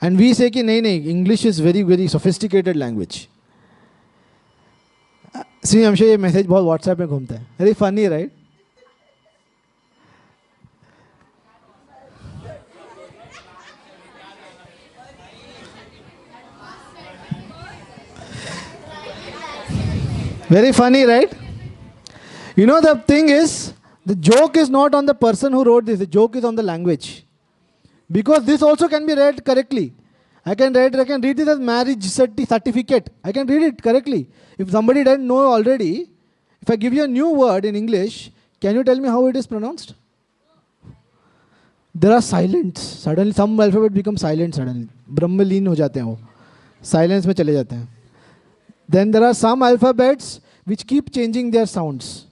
[SPEAKER 1] And we say कि नहीं, English is very very sophisticated language. See, I'm sure ये message बहुत WhatsApp में घूमता है. Very funny, right? Very funny, right? You know, the thing is, the joke is not on the person who wrote this. The joke is on the language. Because this also can be read correctly. I can read this as marriage certificate. I can read it correctly. If somebody doesn't know already, if I give you a new word in English, can you tell me how it is pronounced? There are silents. Suddenly some alphabet becomes silent suddenly. ब्रह्मलीन हो जाते हैं वो. Silence में चले जाते हैं. Then there are some alphabets which keep changing their sounds.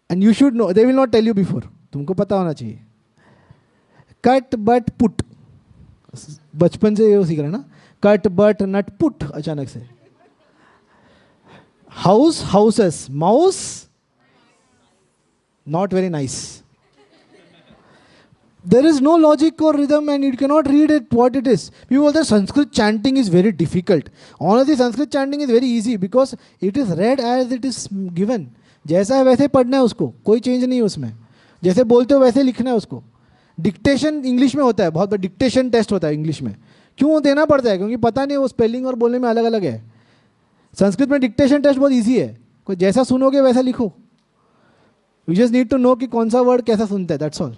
[SPEAKER 1] And you should know, they will not tell you before. तुमको पता होना चाहिए. Cut but put. बचपन से ये सीख रहे हैं ना. Cut but not put अचानक से. House, houses. Mouse, not very nice. There is no logic or rhythm and you cannot read it what it is. People say Sanskrit chanting is very difficult. Honestly, Sanskrit chanting is very easy because it is read as it is given. जैसा है वैसे पढ़ना है उसको, कोई change नहीं है उसमें. जैसे बोलते हो वैसे लिखना है उसको. डिक्टेशन इंग्लिश में होता है, बहुत बड़ा डिक्टेशन टेस्ट होता है इंग्लिश में. क्यों देना पड़ता है? क्योंकि पता नहीं वो स्पेलिंग और बोलने में अलग अलग है. संस्कृत में डिक्टेशन टेस्ट बहुत ईजी है. कोई जैसा सुनोगे वैसा लिखो. You just need to know कि कौन सा वर्ड कैसा सुनता है, that's all.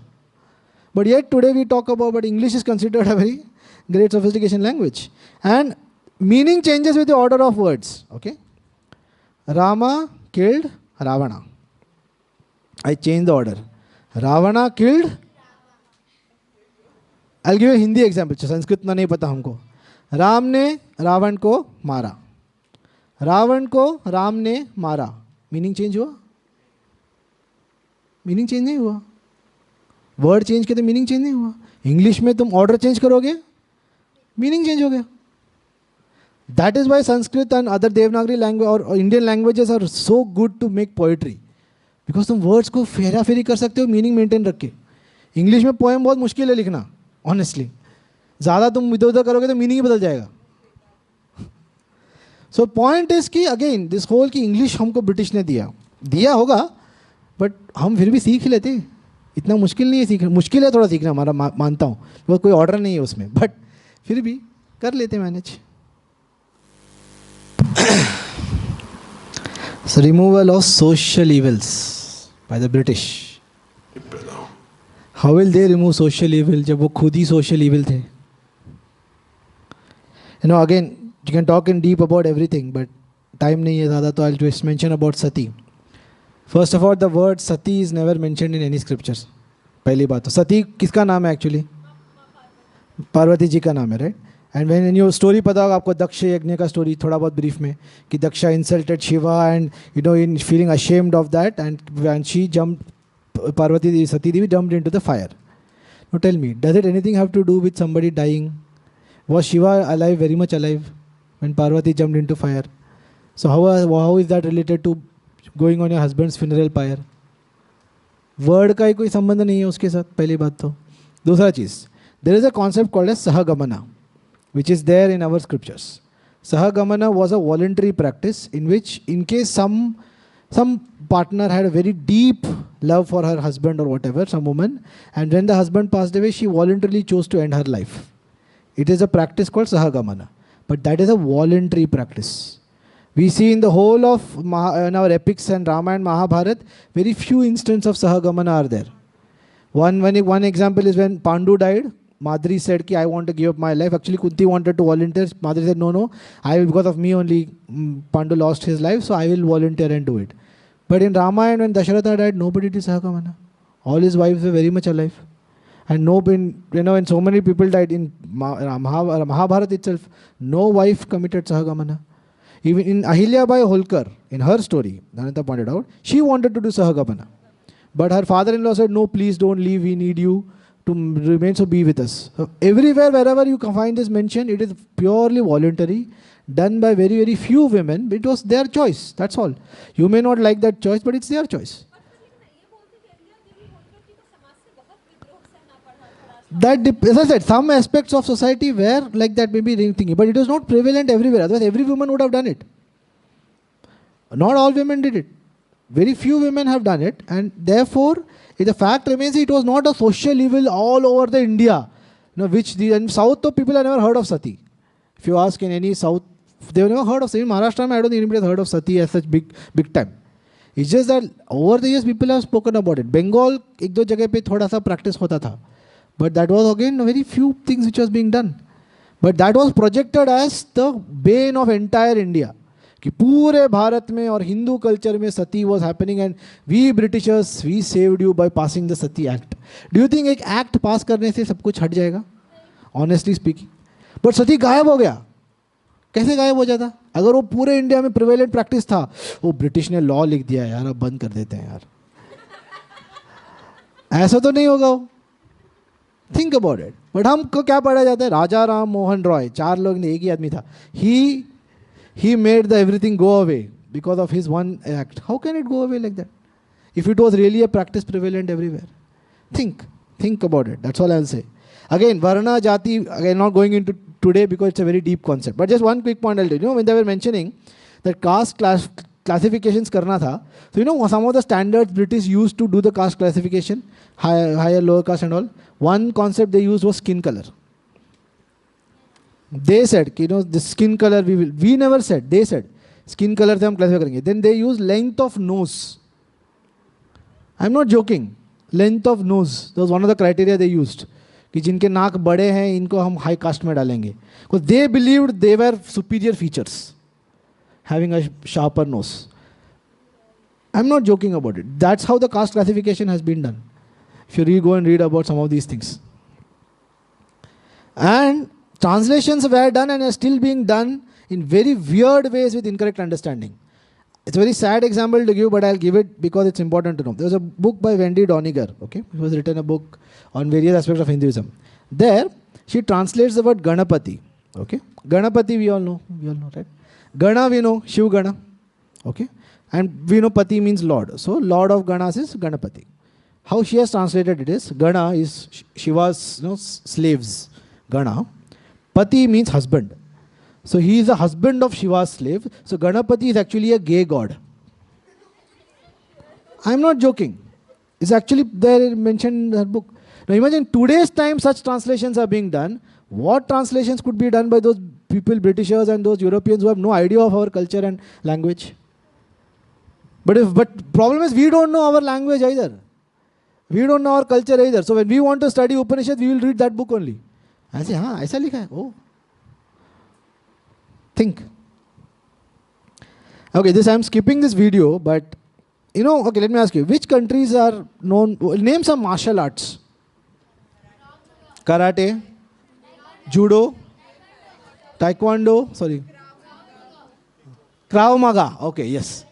[SPEAKER 1] But yet today we talk about, but English is considered a very great sophistication language. And meaning changes with the order of words. Okay. Rama killed Ravana. I changed the order. Ravana killed. I'll give you a Hindi example. Sanskrit में नहीं पता हमको. राम ने रावण को मारा. रावण को राम ने मारा. मीनिंग चेंज हुआ? मीनिंग चेंज नहीं हुआ. वर्ड चेंज किया तो मीनिंग चेंज नहीं हुआ. इंग्लिश में तुम ऑर्डर चेंज करोगे, मीनिंग चेंज हो गया. That is why Sanskrit and other Devanagari language और Indian languages are so good to make poetry, because तुम वर्ड्स को फेरा फेरी कर सकते हो मीनिंग मेंटेन रख के. इंग्लिश में पोएम बहुत मुश्किल है लिखना, ऑनेस्टली. ज़्यादा तुम इधर उधर करोगे तो मीनिंग ही बदल जाएगा. सो पॉइंट इज कि अगेन दिस होल की इंग्लिश हमको ब्रिटिश ने दिया होगा, बट हम फिर भी सीख ही लेते. इतना मुश्किल नहीं है सीखना. मुश्किल है थोड़ा सीखना हमारा, मानता हूँ, वो कोई ऑर्डर नहीं है उसमें, बट फिर भी कर लेते manage. So removal of social evils by the British. How will they remove social evil जब वो खुद ही social evil थे? You know, again, you can talk in deep about everything, but time नहीं है ज़्यादा, तो I'll just mention about Sati. First of all, the word Sati is never mentioned in any scriptures. पहली बात तो सती किसका नाम है एक्चुअली? पार्वती जी का नाम है, right? And when you story पता होगा आपको, दक्ष यज्ञ का स्टोरी थोड़ा बहुत ब्रीफ में, कि Daksha insulted Shiva and you know in feeling ashamed of that and she jumped, Parvati Sati Devi jumped into the fire. No tell me, does it anything have to do with somebody dying? Was Shiva alive, very much alive when Parvati jumped into fire? So how is that related to going on your husband's funeral pyre? Word का ही कोई संबंध नहीं है उसके साथ, पहली बात तो. दूसरा चीज़, there is a concept called as sahagamana, which is there in our scriptures. Sahagamana was a voluntary practice in which, in case some partner had a very deep love for her husband or whatever, some woman, and when the husband passed away, she voluntarily chose to end her life. It is a practice called Sahagamana, but that is a voluntary practice. We see in the whole of in our epics and Rama and Mahabharat, very few instances of Sahagamana are there. One example is when Pandu died. Madri said ki I want to give up my life. Actually Kunti wanted to volunteer. Madri said no, because of me only Pandu lost his life, so I will volunteer and do it. But in Ramayana, when Dasharatha died, nobody did Sahagamana. All his wives were very much alive. And when so many people died in Mahabharata itself, no wife committed Sahagamana. Even in Ahilya Bai Holkar, in her story, Dhananta pointed out, she wanted to do Sahagamana. But her father-in-law said, no, please don't leave, we need you to remain, so be with us. So everywhere, wherever you can find this mention, it is purely voluntary, done by very, very few women. It was their choice, that's all. You may not like that choice, but it's their choice. As I said, some aspects of society were like that, maybe thinking, but it was not prevalent everywhere. Otherwise, every woman would have done it. Not all women did it. Very few women have done it, and therefore, the fact remains it was not a social evil all over the India. In South, people have never heard of Sati. If you ask in any South, they have never heard of Sati. In Maharashtra, I don't think anybody has heard of Sati as such big time. It's just that over the years, people have spoken about it. Bengal, एक दो जगह पे थोड़ा सा practice होता था. But that was again very few things which was being done. But that was projected as the bane of entire India. कि पूरे भारत में और हिंदू कल्चर में sati was happening and we Britishers we saved you by passing the Sati act. Do you think एक act pass करने से सब कुछ हट जाएगा? Honestly speaking. बट सती गायब हो गया. कैसे गायब हो जाता? अगर वो पूरे इंडिया में प्रिवेलेंट प्रैक्टिस था, वो ब्रिटिश ने लॉ लिख दिया यार, अब बंद कर देते हैं यार. ऐसा तो नहीं होगा. वो थिंक अबाउट इट. बट हमको क्या पढ़ा जाता है? राजा राम मोहन रॉय, चार लोग ने, एक ही आदमी था. He made everything go away because of his one act. How can it go away like that? If it was really a practice prevalent everywhere. Think about it. That's all I'll say. Again, Varna, Jati, again not going into today because it's a very deep concept. But just one quick point I'll tell you. When they were mentioning that caste classifications karna tha, so some of the standards British used to do the caste classification, higher, lower caste and all. One concept they used was skin color. They said, the skin color we never said, they said, skin color se hum classify karenge. Then they use length of nose. I'm not joking. Length of nose. That was one of the criteria they used. कि जिनके नाक बड़े हैं इनको हम high caste में डालेंगे. Because they believed they were superior features, having a sharper nose. I'm not joking about it. That's how the caste classification has been done. If you go and read about some of these things. And translations were done and are still being done in very weird ways with incorrect understanding. It's a very sad example to give, but I'll give it because it's important to know. There was a book by Wendy Doniger, okay? It was written a book on various aspects of Hinduism. There, she translates the word Ganapati, okay? Ganapati we all know, right? Gana we know, Shiv Gana, okay? And we know Pati means Lord. So, Lord of Ganas is Ganapati. How she has translated it is, Gana is Shiva's slaves. Gana. Pati means husband. So he is the husband of Shiva's slave. So Ganapati is actually a gay god. I'm not joking. It's actually there mentioned in her book. Now imagine today's time such translations are being done. What translations could be done by those people, Britishers and those Europeans who have no idea of our culture and language? But problem is we don't know our language either. We don't know our culture either. So when we want to study Upanishad, we will read that book only. I say, aisa likha hai. Oh. Think. Okay, I'm skipping this video, but okay, let me ask you, which countries are known, name some martial arts. Karate, Judo, Taekwondo, sorry. Krav Maga, okay, yes.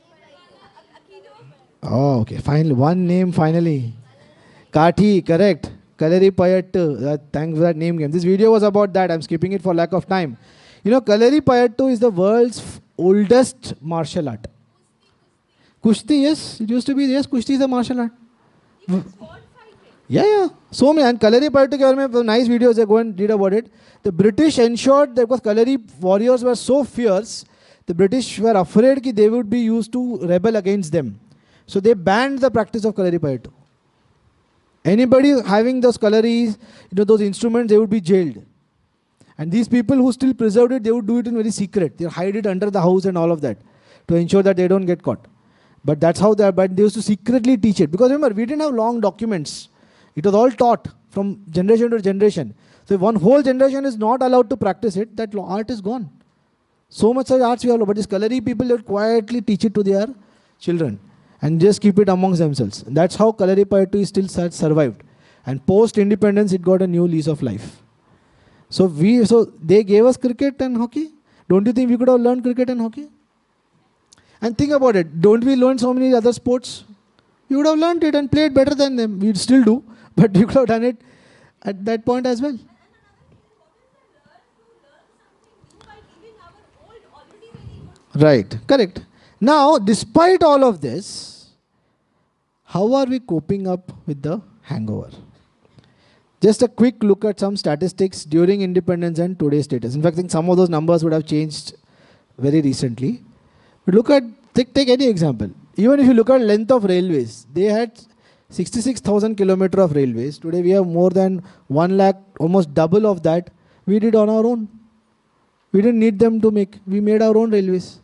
[SPEAKER 1] Oh, okay, finally, one name finally. Kathi, correct. Kaleri Payattu, thanks for that name game. This video was about that, I'm skipping it for lack of time. Kaleri Payattu is the world's oldest martial art. Kushti, yes, it used to be, yes, Kushti is a martial art. Yeah. So many, and Kaleri Payattu ke baare mein nice videos, I go and read about it. The British ensured that because Kaleri warriors were so fierce, the British were afraid that they would be used to rebel against them. So they banned the practice of Kaleri Payattu. Anybody having those Kaleris, those instruments, they would be jailed. And these people who still preserved it, they would do it in very secret. They hide it under the house and all of that to ensure that they don't get caught. But that's how but they used to secretly teach it. Because remember, we didn't have long documents. It was all taught from generation to generation. So if one whole generation is not allowed to practice it, that art is gone. So much such arts we have, but these Kalari people, they would quietly teach it to their children and just keep it amongst themselves. And that's how Kalari Payattu is still survived. And post-independence, it got a new lease of life. So they gave us cricket and hockey. Don't you think we could have learned cricket and hockey? And think about it. Don't we learn so many other sports? We would have learned it and played better than them. We still do, but we could have done it at that point as well. Right, correct. Now, despite all of this, how are we coping up with the hangover? Just a quick look at some statistics during independence and today's status. In fact, I think some of those numbers would have changed very recently. But take any example. Even if you look at length of railways, they had 66,000 kilometers of railways. Today we have more than 1 lakh, almost double of that. We did on our own. We didn't need them to make. We made our own railways.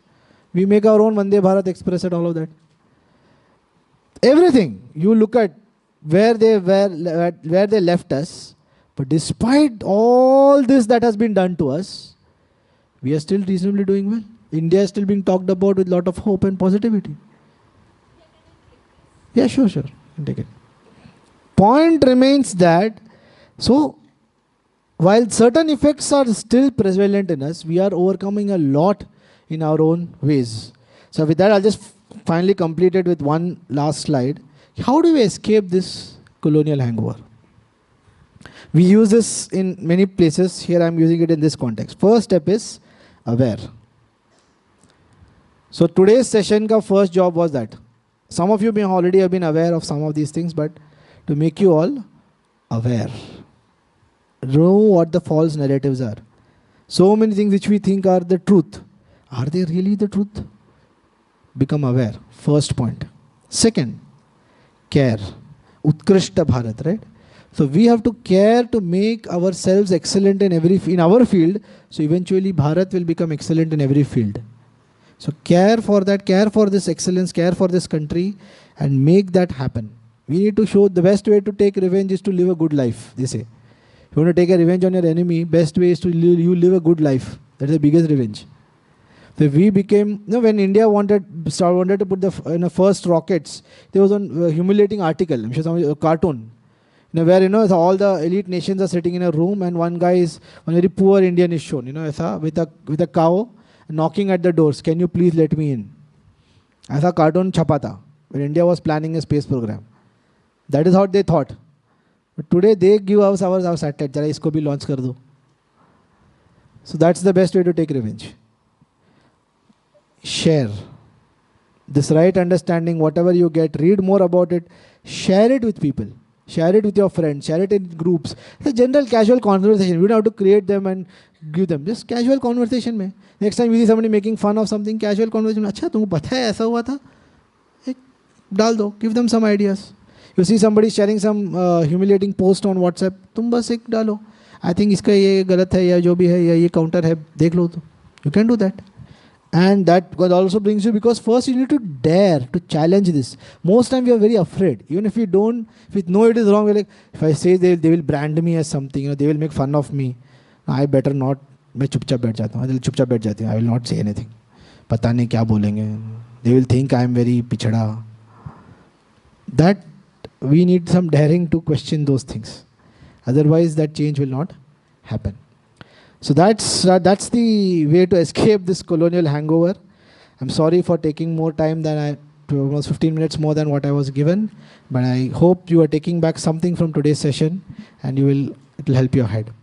[SPEAKER 1] We make our own Vande Bharat Express and all of that. Everything. You look at where they left us. But despite all this that has been done to us, we are still reasonably doing well. India is still being talked about with a lot of hope and positivity. Yeah, sure. Take it. Point remains that, while certain effects are still prevalent in us, we are overcoming a lot in our own ways. So with that, I'll just finally complete it with one last slide. How do we escape this colonial hangover? We use this in many places. Here I'm using it in this context. First step is aware. So today's session ka first job was that. Some of you may already have been aware of some of these things, but to make you all aware. Know what the false narratives are. So many things which we think are the truth. Are they really the truth? Become aware. First point. Second, care. Utkrishta Bharat, right? So we have to care to make ourselves excellent in our field. So eventually Bharat will become excellent in every field. So care for that, care for this excellence, care for this country and make that happen. We need to show the best way to take revenge is to live a good life, they say. If you want to take a revenge on your enemy, best way is to live a good life. That's the biggest revenge. So we became, when India wanted to put the first rockets, there was a humiliating article, I'm sure a cartoon, where all the elite nations are sitting in a room and one very poor Indian is shown, with a cow knocking at the doors. Can you please let me in? Aisa cartoon chapa tha when India was planning a space program. That is how they thought. But today they give us our satellite. Jara isko bhi launch kar do. So that's the best way to take revenge. Share. This right understanding, whatever you get, read more about it, share it with people. Share it with your friends. Share it in groups. It's a general casual conversation. You don't have to create them and give them. Just casual conversation में. Next time you see somebody making fun of something, casual conversation. अच्छा तुमको पता है ऐसा हुआ था? एक डाल दो. Give them some ideas. You see somebody sharing some humiliating post on WhatsApp. तुम बस एक डालो. I think इसका ये गलत है या जो भी है या ये counter है देख लो तो. You can do that. And that also brings you, because first you need to dare to challenge this. Most time we are very afraid. Even if we don't, if we know it is wrong, we're like, if I say they will brand me as something, they will make fun of me. I better not. मैं चुपचाप बैठ जाता हूँ. चुपचाप बैठ जाती हूँ. I will not say anything. पता नहीं क्या बोलेंगे. They will think I am very पिछड़ा. That we need some daring to question those things. Otherwise, that change will not happen. So that's the way to escape this colonial hangover. I'm sorry for taking more time than almost 15 minutes more than what I was given, but I hope you are taking back something from today's session, and it will help you ahead.